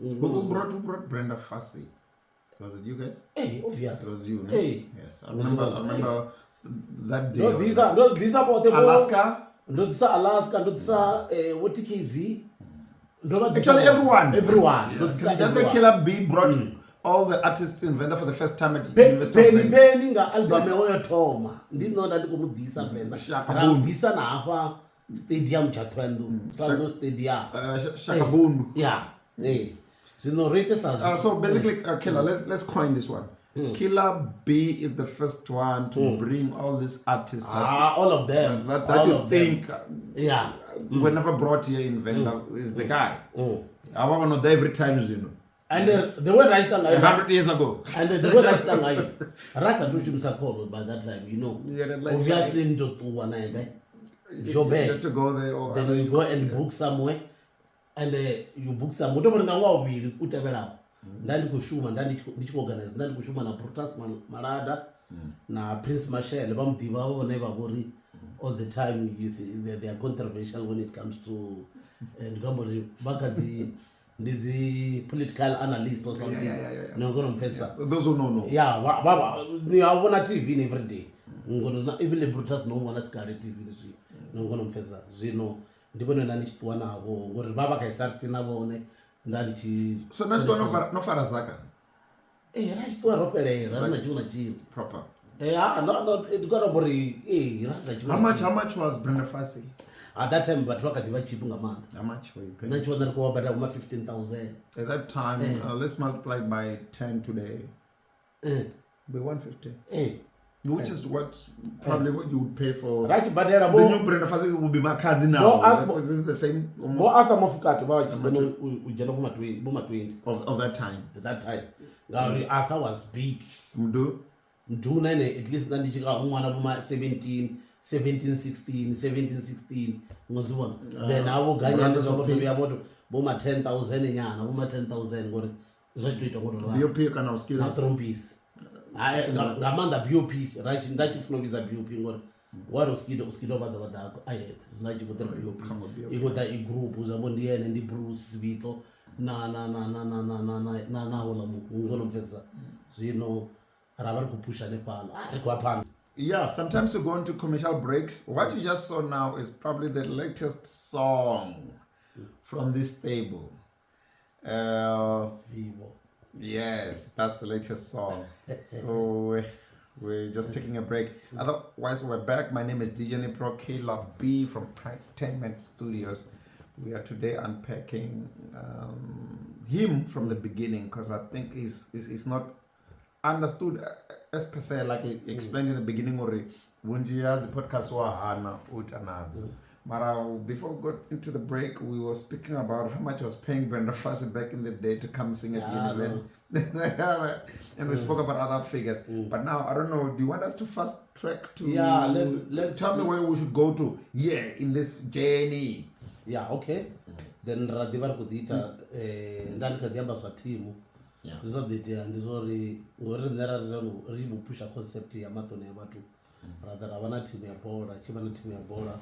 Who brought Brenda Fassi? Was it you guys? Obvious. It was you, no? Yes, I remember that day. No, these are Alaska. No, these are Alaska. No, these are what TKZ. Actually, everyone. Can just say Killer B brought all the artists in Venda for the first time at the University of Venda. Penny nga album oyo Toma. Didn't know that they could do this Venda. This na hapa stadium chatwendo. Stadium stadium. Shakabundu. Yeah. So basically, Killer, let's coin this one. Killer B is the first one to bring all these artists. All of them. That you think. Yeah. Were never brought here in Venda is the guy. I want to know every time, you know. And the way right 100 years ago. And the way right time Rasa Dushim by that time, you know. Obviously into you have to go there or then you go and book somewhere and you book some ndandikushuma ndichiorganize ndandikushuma na Protas Malada na Prince Marshall vamudhivavo nevavori all the time they are controversial when it comes to ndikambori vakadzi ndidzi political analyst or something. Nongona mfesa. Those who know. Yeah, ni awona TV every day. Ngona ibile brutus no mwana skare TV zvi. Nongona mfesa. Zvino ndibona ndandichipuwa navo ngori baba kaisarisi navone ndandichi. So no fara zaka. Rachipuwa roperera rina chimwe chiro. Proper. No, it got over. How much was Brenda Fassie? At that time, but what I cheap a month. How much were you paying? That's what I go about 15,000. At that time, let's multiply by 10 today. By 150. Which is what probably what you would pay for. Right, but the new Brenda Fassie will be my cousin now. Is it the same? More after Mofukat about Boma 20 of that time. At that time, Arthur was big. Mdu at least one 17, 16. Then I will get about Boma 10,000 and Yana, Boma 10,000. What is it? BOP can now skill not trumpis. I Gamanda BOP, right? That's if no visa BOP. What was Skido over the I had. It's not you got the BOP. You got that group was a Mondian and the Bruce Vito. Na, so you know. Yeah, sometimes you go into commercial breaks. What you just saw now is probably the latest song from this table. Yes, that's the latest song. So we're just taking a break. Otherwise, we're back. My name is DJ Nippro Killerbantwana from Entertainment Studios. We are today unpacking him from the beginning because I think he's not understood as per se, like I explained in the beginning already. When you the podcast Hana Utanazo. Mara, before we got into the break, we were speaking about how much I was paying Brenda Fassie back in the day to come sing at the event. And we spoke about other figures. But now, I don't know, do you want us to fast track to... Yeah, let's tell me where we should go to in this journey. Yeah, okay. Then Radivar Kudita, Danka Diamba Satimu. So that ndizori ngori nera ribu pusha concept ya matone abatu rather avana team ya bora chibana team ya bora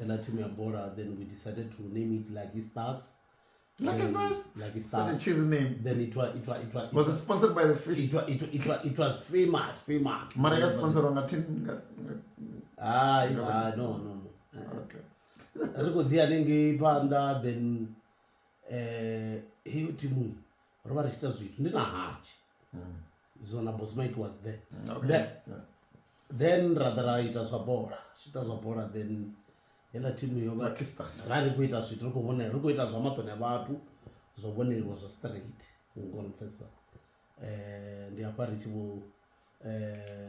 ela team ya bora, then we decided to name it Lucky Stars. Lucky Stars? Lucky Stars. Such a cheesy name. Then it was it sponsored by the fish? It was famous. Maria sponsored on a tin. No. Okay. Riko dia ningi panda then hiyo timu Robert Chitazwit ndina hachi. Zona boss Mike was there. Then rather it was a bora then ela team yoga Lucky Stars. Rari kuita swit riko ita zamato ne abantu zobone it was a straight ngonfesa. Ndi apari chibo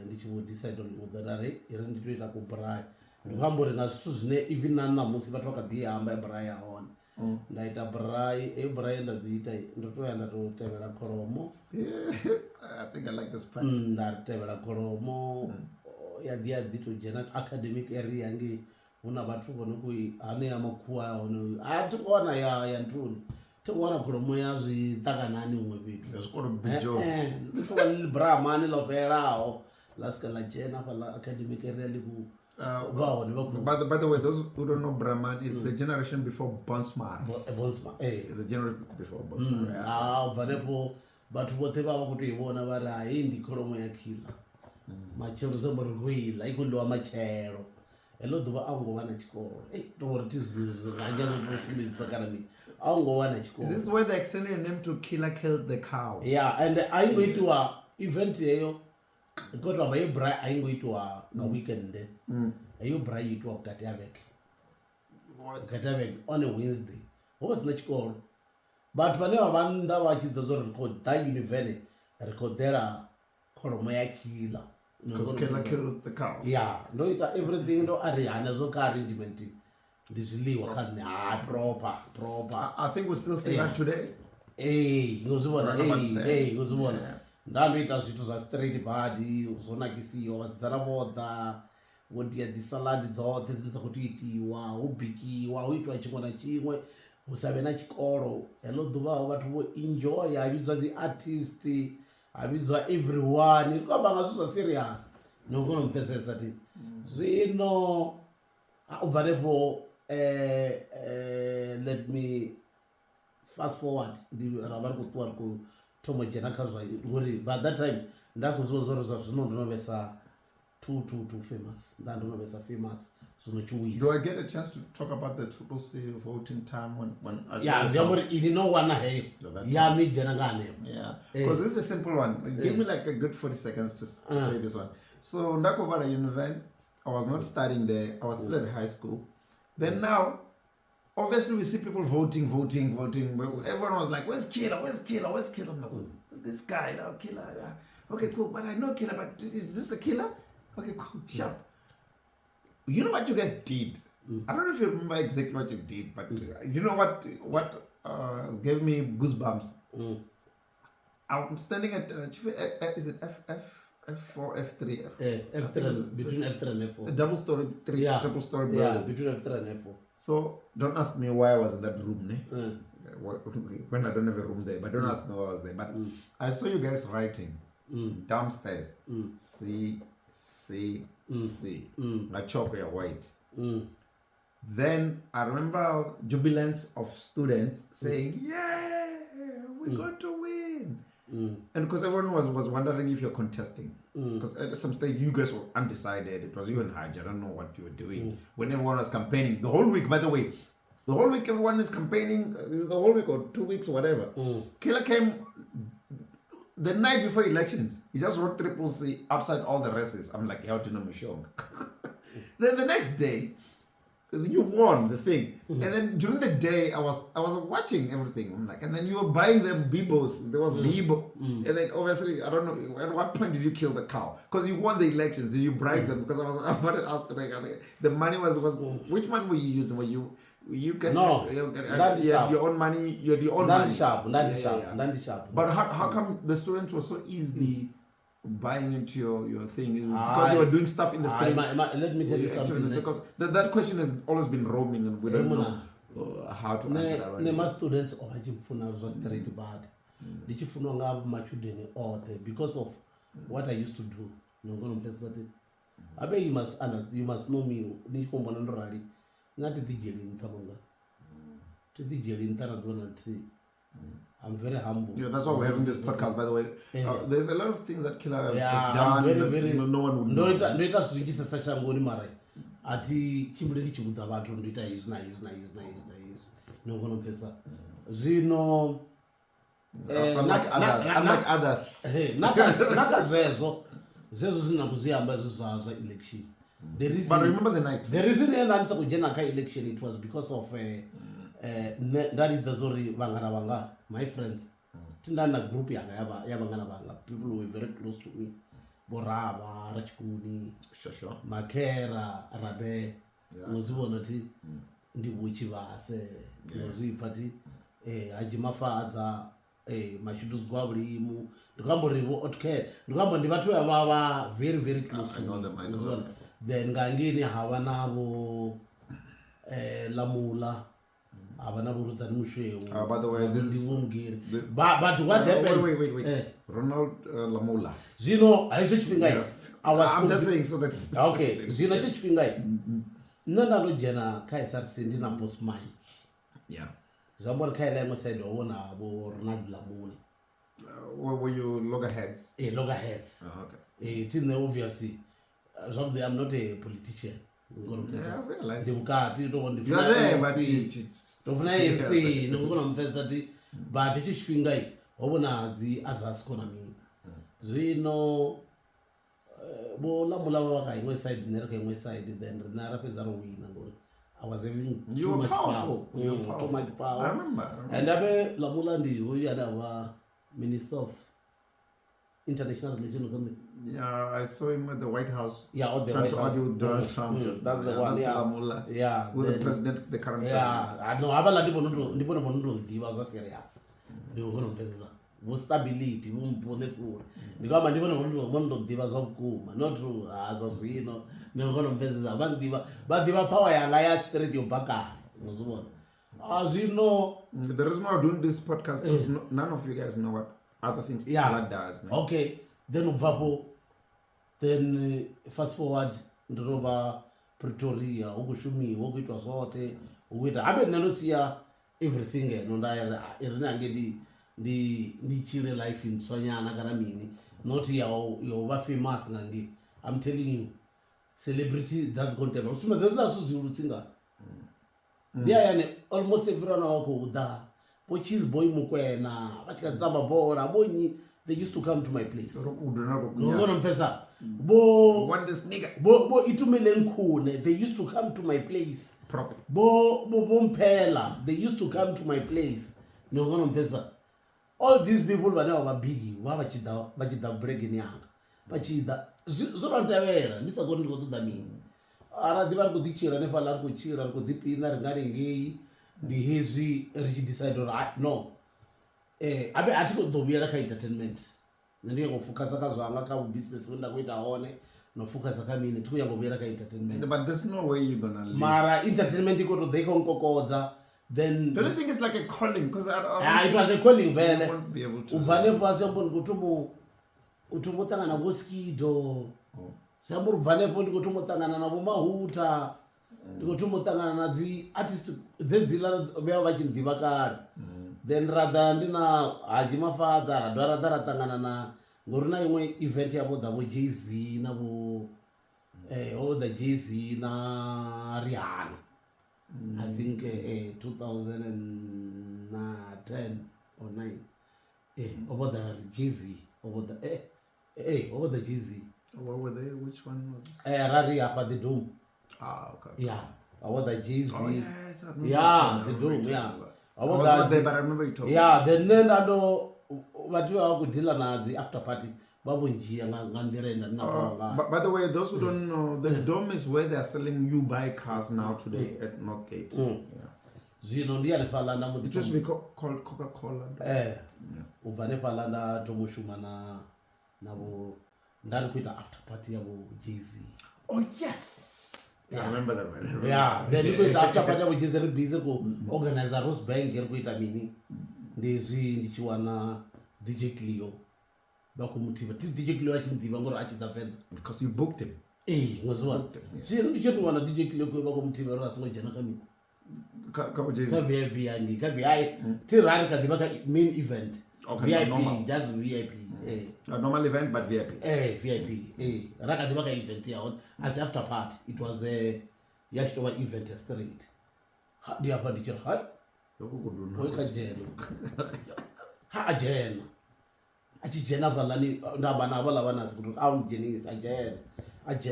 ndichibo decide on udadare irenditoita ku Brai. Ndikambori ngazvitu zvine even namusi vatu vakadhihamba Brai on. Ndaita Brai ndadziita ndotoya ndatotevera Koromo. I think I like this part. Ndatevera Koromo yadhito jena academic area yange una vatu vonokui ane amakuwa ono atingoona ya ntuni tingoona Koromo yazvitakanani umwe vitu zvikoro bijo Brahmani loperawo lasika la jena pala academic area liku. By the way, those who don't know Brahman is the generation before Bonsmar. It's the generation before Bonsmar. Vanepo, but whatever vakutoivona vari haindi Koromo yakila machero zomborwila ikundiwa machero elodhuva aungova nachikoro tongori tizvanyazvotosimisa kana mi aungova nachikoro. Is this where they extended your name to Killer Killed the Cow? Yeah, and aingoitiwa event yeyo kodwa vaibrai aingoitiwa weekend ayobrai itwa Gatavek on a Wednesday wasina chikoro but vane vavanda vachidza zorekodha univene rekodhera Koromo yakila because Killer Killed the Cow. Yeah, ndoita everything ndo ari hana zoka arrangement ndizviliwa kani proper. I think we still see that today. Ngozibona ngozibona ndandoita zvithu zvastraight body uzonakisiwa vasidzana voda wodiya dzisaladi dzothe dzinza kutoitiwa ubikiwa uitwa chimwe nachimwe usave nachikoro helo dhuvavo vatu voenjoy havidzwa dziartist havidzwa everyone rikabanga zvinhu zvaserious nokunomupfesesa ti zvino ubva nepo let me fast forward ndi ravari kuṱuwa ku thomo dzhena kha zwa uri by that time ndakuziwa zori zwa zwino ndinovesa too famous nda ndinovesa famous zwino tshuwisa. Do I get a chance to talk about the Triple C voting time when I yeah ziyambori ini no wana heyo ya mi dzhena nga hanefho. Yeah, because this is a simple one. Give me like a good 40 seconds to say this one. So Ndakobara Univen, I was not studying there. I was still at high school. Then now, obviously we see people voting. Everyone was like, where's Killer? I'm like, this guy, now Killer. Yeah. Okay, cool. But I know Killer, but is this a killer? Okay, cool. Sharp. You know what you guys did? I don't know if you remember exactly what you did, but you know what gave me goosebumps? I'm standing at, is it F4, F3? F3, between F3 and F4. It's a double story, triple story building. Yeah, between F3 and F4. So, don't ask me why I was in that room, when I don't have a room there, but don't ask me why I was there. But I saw you guys writing downstairs. C. Like chocolate white. Then I remember jubilance of students saying, yeah, we're going to win. And because everyone was wondering if you're contesting. Because at some stage you guys were undecided. It was you and Haj. I don't know what you were doing. When everyone was campaigning. The whole week, by the way. The whole week everyone is campaigning. The whole week or 2 weeks or whatever. Killer came the night before elections. He just wrote Triple C outside all the races. I'm like, how to know Mishong? Then the next day, you won the thing. And then during the day, I was watching everything. I'm like, and then you were buying them Bibos. There was Bibo. And then obviously, I don't know, at what point did you kill the cow? Because you won the elections. Did you bribe them? Because I was about to ask, like, the money was which one were you using? Were you guys your own money? You're the own money. Sharp. But how come the students were so easily buying into your thing? Because you were doing stuff in the streets. Let me tell you something. That question has always been roaming, and we don't know how to answer that one. My students was straight bad. Ndichifuna ngabo machudeni author because of what I used to do. I bet you must understand. You must know me. Ndichikombona ndorali. Ngati dijeli nthamanga. Tidijeli ntharagona tree. I'm very humble. Yeah, that's why we're having this podcast, by the way. There's a lot of things that Killer has done I'm very, that no one would know. Ndoita zvingisa sashangoni mara. Ati chimule ndichibudza vantu ndoita izvi na izvi. Nongonomvesa. Zvino unlike others. Naka zvezo zvinakuziyamba zvezva election. But remember the night. The reason endandisa kujena ka election, it was because of that is the story vanga my friends. Tindana group yanga yavangana vanga. People who were very close to me. Borava, Rachkuni, Sure. Makera, Rabe, Muzibonati, Ndibuchi Vase, Muzipati, Ajimafadza, Machidus Guabrimu, the Gamborivo Otke, the Gambon Divatu very, very close to me. Then Gangini, Havanabo, Lamula. By the way, but what happened? Wait. Ronald Lamula. Zino, I just I'm just saying so that's okay. Zino just Nana no jena Kaisar Sindina post Mike. Yeah. Zabor Kaila said, "Oh, na Ronald Lamula." What were you loggerheads? Loggerheads. Oh, okay. It's obviously. I'm not a politician. Yeah, I realize. You are there, but but it's pingai. Obona the Azas Konami. Zino Bola Mulawa, West Side, Nerka West Side, then Narapezaro win. I was having too much power. Too much power. I remember. And Abe Lamulandi, who had our Minister of International Relations or something. Yeah, I saw him at the White House. Yeah, at the trying White to House. argue with Donald Trump. That's the one. Yeah, Lamula. Yeah, with the president, the current president. Yeah, I know. Abala Dibono Diva was serious. They were going to face stability, mpone full. Because I didn't want to Diva Zobku, not true as of no, no one of this but Diva power and I straight your baka. As you know, the reason why we're doing this podcast is none of you guys know what other things Killer does. No? Okay, then Vapo, then fast forward, Ndroba, Pretoria, Ogushumi, Ogit was Hote, with Abed Nanusia, everything eno rinange ndichire life in Tswanyana kana mini not yova famous ngange. I'm telling you, celebrity that's content usima zvezvasu zvirutsinga ndiayane almost everyone wako da bo cheese boy mukwena vachikadzamba bora bonyi they used to come to my place no mfesa bo want this nigga bo itumele nkhune they used to come to my place proper bo mphela they used to come to my place no mfesa all these people vanava vabigi vachida break nyanga vachida zvorantavera ndisakoti ndikotoda mini arati vari kudzichira nepala ari kuchira ari kudzipinda ringarengei ndihezvi richidecide uri no abe hatikodzovuyera kaentertainment nendiyangofukaza kazvanga kaubusiness kuenda kuita one nofukaza kamini tikuyangovuyera kaentertainment but there's no way you're gonna live. Mara entertainment ikotodeikonkokodza then don't you think it's like a calling because it was a calling vele want to be able to ubva nepo asiamboni kuti utomotangana voskido zvamurubva nepo ndikotomotangana navo mahuta ndikotomotangana nadzi artist dzedzila veva vachindiva kare then rada ndina haji mafadza radwarada ratangana na ngorina imwe event yavo davo jz navo the jz na Rihanna I think 2010 or 9 over the jz over the jz what were they? Which one was Rari apa the Dome. Okay. Yeah. About the Jay-Z. Oh yes, I remember. Yeah, the Dome, yeah. I was not there, but I remember you told me. Yeah, then ando vatu vakudhila nadzi after party vavonjia ngandirenda But by the way, those who don't know, the Dome is where they are selling you buy cars now today at Northgate. Zvino ndiyani palanda it used to be called Coca-Cola. ubva nepalanda tomushuma navo ndari kuita after party yavo Jay-Z. Oh yes, I remember that one. Yeah, then you kuita after party yavo Jay-Z busy ku organize Rose Bank iri kuita mini ndezvi ndichiwana DJ Cleo vakumutiva DJ Cleo achindiva ngoro achida fedha because you booked him. Ngoziwana zvino ndichitowana DJ Cleo kuva vakumutiva rasingojana kamini VIP yangi kavi tirari kadiva ka main event VIP normal. Just VIP a normal event but VIP VIP rakadiva ka event yawo as after party it was a yachitova event straight ndiapa ndichira hai oikajena ajena achijena palani ndabana avo lavanazi kuti amujenisa ajena it's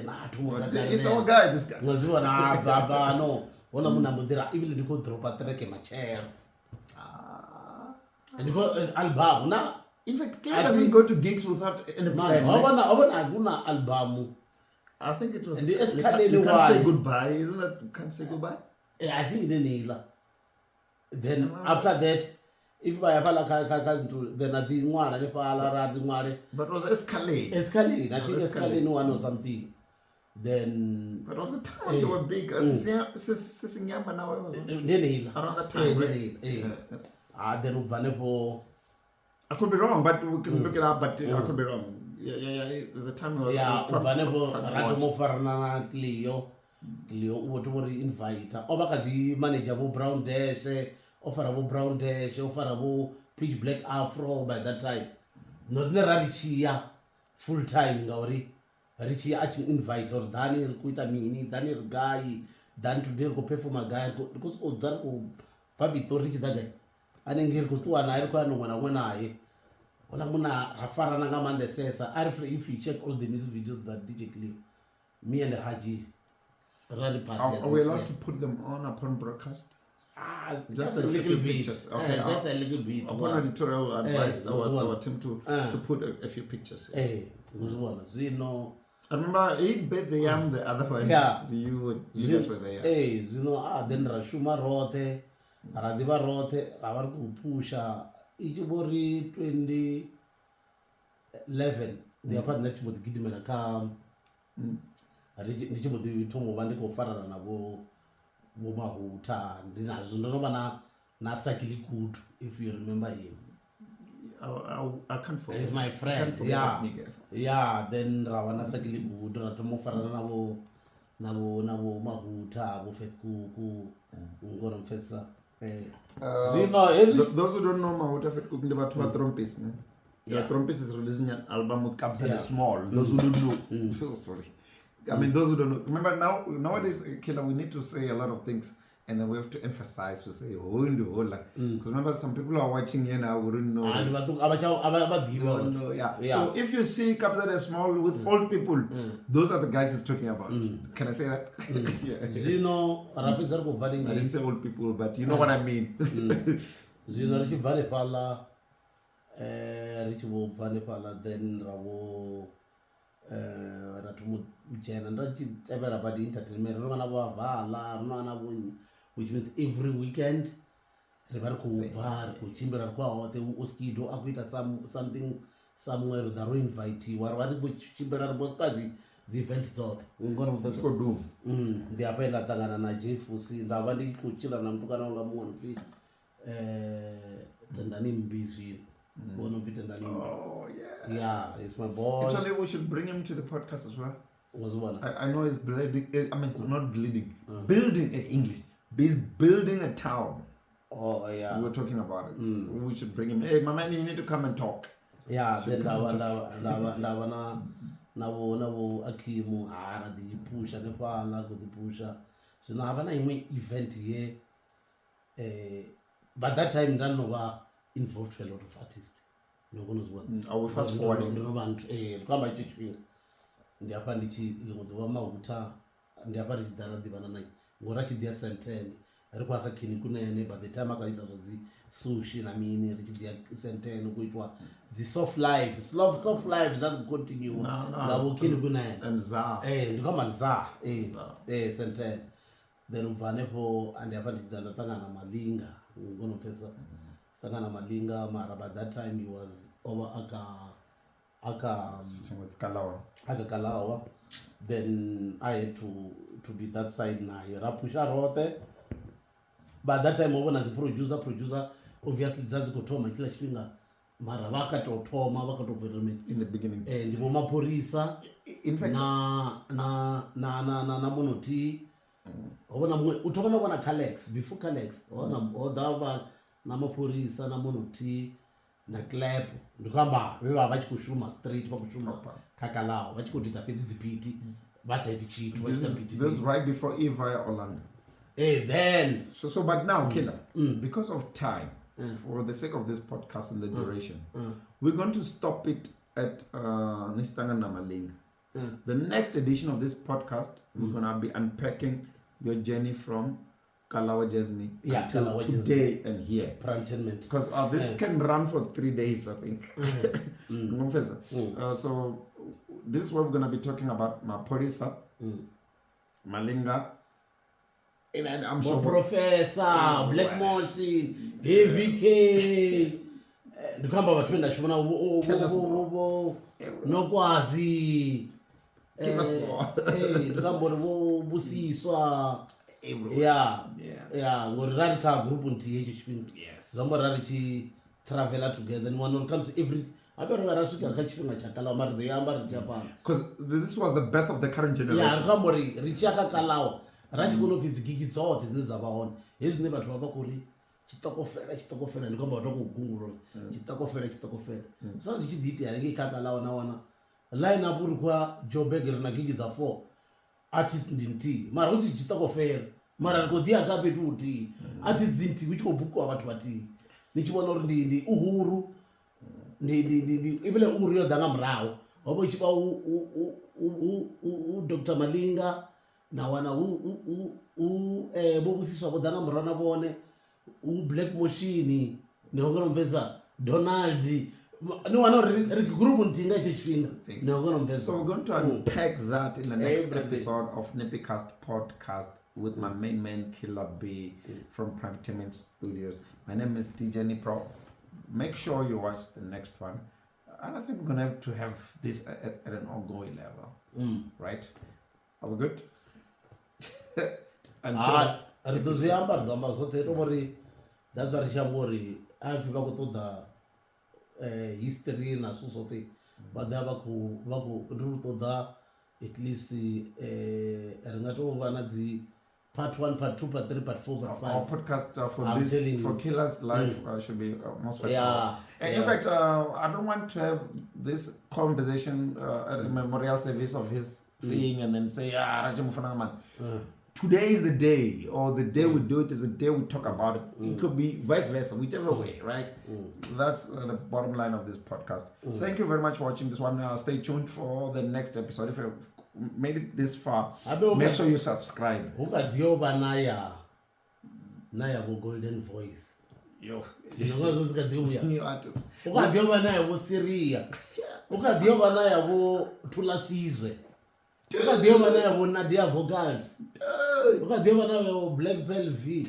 our guy this guy ngoziwana baba no wona munambudira ibili ndiko dropa track machero ndiko album na in fact Claire doesn't go to gigs without any plan. Wabona akuna album. I think it was and the you can't say goodbye, isn't it? You can't say goodbye. I think it is. Then after that, if bayapala to then I didn't want to but it was Escalade. I think Escalade one or something. Then but it was the time they were big. Sisinyamba now around that time. Then Uvanepo. I could be wrong, but we can look it up. But I could be wrong. Yeah. It's the time. Uvanepo Ratomo Farnana Cleo Utomori invite. Obaka the manager of Brown Dash, offerable Brown Dash, offerable Pitch Black Afro by that time. Not the Radichia full time Gauri. Richie actually invite or Daniel Kuita Mini, Daniel Guy, Dan today go pay for my guy because Odarko Fabi to reach that day. And then get to an Iroquois when I Muna Rafara Nangaman says, if you check all the music videos that DJ Cleo, me and the Haji rally party. Are we allowed to put them on upon broadcast? Just a little bit. Okay, just a little bit. Upon editorial advice, our team to put a few pictures. I remember he bet the yam the other one. Yeah. You guys were there. Then Rashuma Rote, Radiva Rote, Ravarku Pusha, Ichibori 2011. The apartment with Gidimana Kam. Nichimodi Tomo Vandiko Farana Nabo Woma Huta, Dina Zundanova Nasakili Kud, if you remember him. I can't forget. He's my friend. Yeah. Then Ravana Sakili Kud, Ratomo Farana Nabo Mahuta, Bufet Kuku, Ungoram Fessa. Those who don't know Mahuta Fit cooking about two Trumpis. Yeah, Trumpis is releasing an album with Caps and Small. Those who don't know. So sorry. I mean, those who don't know. Remember nowadays, Killer, we need to say a lot of things. And then we have to emphasize to say, because remember, some people are watching here now wouldn't know. So if you see Caps and Small with old people, those are the guys he's talking about. Can I say that? You know, I didn't say old people, but you know what I mean. You know, Richie Vanipala, then Ravo, Ratumu and Rachi, everybody entertainment, which means every weekend, something somewhere that will invite you. The event thought let's go do the apela tangana na Jeff usi ndabandi kuchila na mtukana wanga muonfi tendani mbizi bono vitendani. Oh yeah, it's my boy. Actually, we should bring him to the podcast as well. Was I know he's bleeding. I mean, not bleeding. Building English. He's building a town. Oh yeah. We were talking about it. We should bring him. Hey, my man, you need to come and talk. Yeah. Then nabo akimu ara di pusha ne pala go di pusha. So now havana imwe event here. But that time ndanoba involved a lot of artists. No one knows what. I will fast forwarding. Kwamba chichipinga. Ndi apa ndichi ngoba mahuta ndi apa richidala dibana nayi. Ngora chidia senteni. Ariko akakini kunene by the time akaita zvi sushi na mini richidia senteni kuitwa the soft life. It's soft life that continue. Ngavukini kunene. And za. Ndikamba za. Senteni. Then uvanepo and apa ndichidala tangana malinga. Ngono pesa. Tangana malinga mara by that time he was over aka with Kalawa. Then I had to be that side na rapusha rote. By that time over as producer obviously that's kutoma kila chipinga mara vakatotoma vakatoverament in the beginning. Ndimo maporisa in fact na monoti obona utobana bona Kalex before Kalex ona odava na maporisa na monoti na clap ndikamba veva vachikushuma street vakushuma kakalawo vachikudita pedzi dzipiti vasaiti chitu this right before Eva Orlando. Then so but now Killer, because of time, for the sake of this podcast and the duration, we're going to stop it at Nistanga Namaling. The next edition of this podcast, we're gonna be unpacking your journey from Kalawa Jasmine until today and here. Because this can run for 3 days, I think. So this is what we're going to be talking about. Maporisa, Malinga, and I'm sure Professor, Black Machine, AVK, the Kamba between the Shuna, Nokwazi, the Kamba Busi, so. Yeah. We're radical group on THP. Yes. Zambarati traveler together. And one comes every. I don't know because this was the birth of the current generation. Yeah, Kambori, Richaka Kalao, Rajikuno of its gigits out is about on. Here's never to Abakuri. Chitokofera, and come out of Guru. Chitokofera. So she did it. Kakalao now. Line up Urqua, Joe Beggar, and a gigits are 4. Artist ndinti mara usi chitokofera mara ngodia kape tuti artist ndinti which obuko abantu bati nichibona ndi uhuru ndi ibele uhuru yodanga mrawo obo chipa u Dr Malinga na wana bobusiswa bodanga mrana bone u Black Machine ne ngona mveza Donald. No, so we're going to unpack that in the next episode of Nippycast podcast with my main man Killer B from Prime Timid Studios. My name is DJ Nipro. Make sure you watch the next one, and I think we're gonna have to have this at an ongoing level, right? Are we good? That's what history na sosote badava ku ruto da at least ringato vana dzi part 1, part 2, part 3, part 4, part 5. Our podcast for I'm this, telling for you. Killer's life should be almost 5 Yeah, hours. And in yeah. fact, I don't want to have this conversation at a memorial service of his thing and then say, today is the day, or the day we do it is the day we talk about it. It could be vice versa, whichever way, right? That's the bottom line of this podcast. Thank you very much for watching this one. Stay tuned for the next episode. If you've made it this far, make sure you subscribe. Ukadioba naya bo golden voice. Yo, New artist. Ukadioba naya bo Syria. Ukadioba naya bo Tulasizwe. Ukadioba naya bo Nadia Vocals. Ukadioba naya bo Black Pearl V.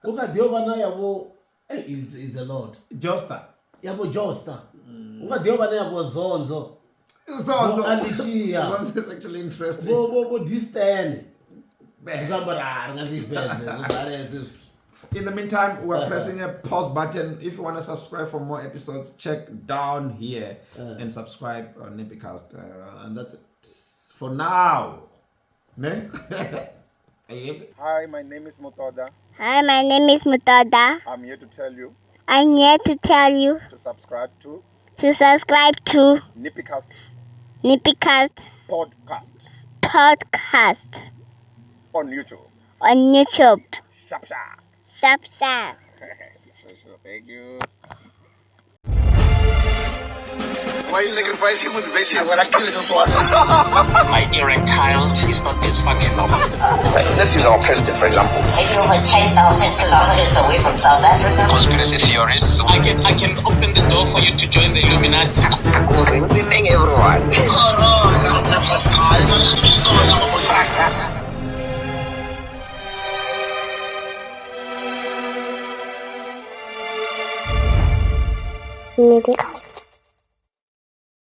Ukadioba naya bo it's a lot. Josta. Yabo Josta. Ukadioba naya bo Zonzo. Alicia. Zonzo is actually interesting. Bo Distan. In the meantime, we're pressing a pause button. If you want to subscribe for more episodes, check down here and subscribe on Nippycast. And that's it for now. Ne? Hi, my name is Mutoda. Hi, my name is Mutoda. I'm here to tell you I'm here to tell you to subscribe to to subscribe to Nippycast Nippycast podcast on YouTube. On YouTube. Sharp, sharp. Sharp, sharp. Thank you. Why are you sacrificing motivation? I'm gonna kill this one. My erectile is not dysfunctional. Let's use our president, for example. Are you over 10,000 kilometers away from South Africa? Conspiracy theorists. I can open the door for you to join the Illuminati. Good evening, everyone. Nippycast.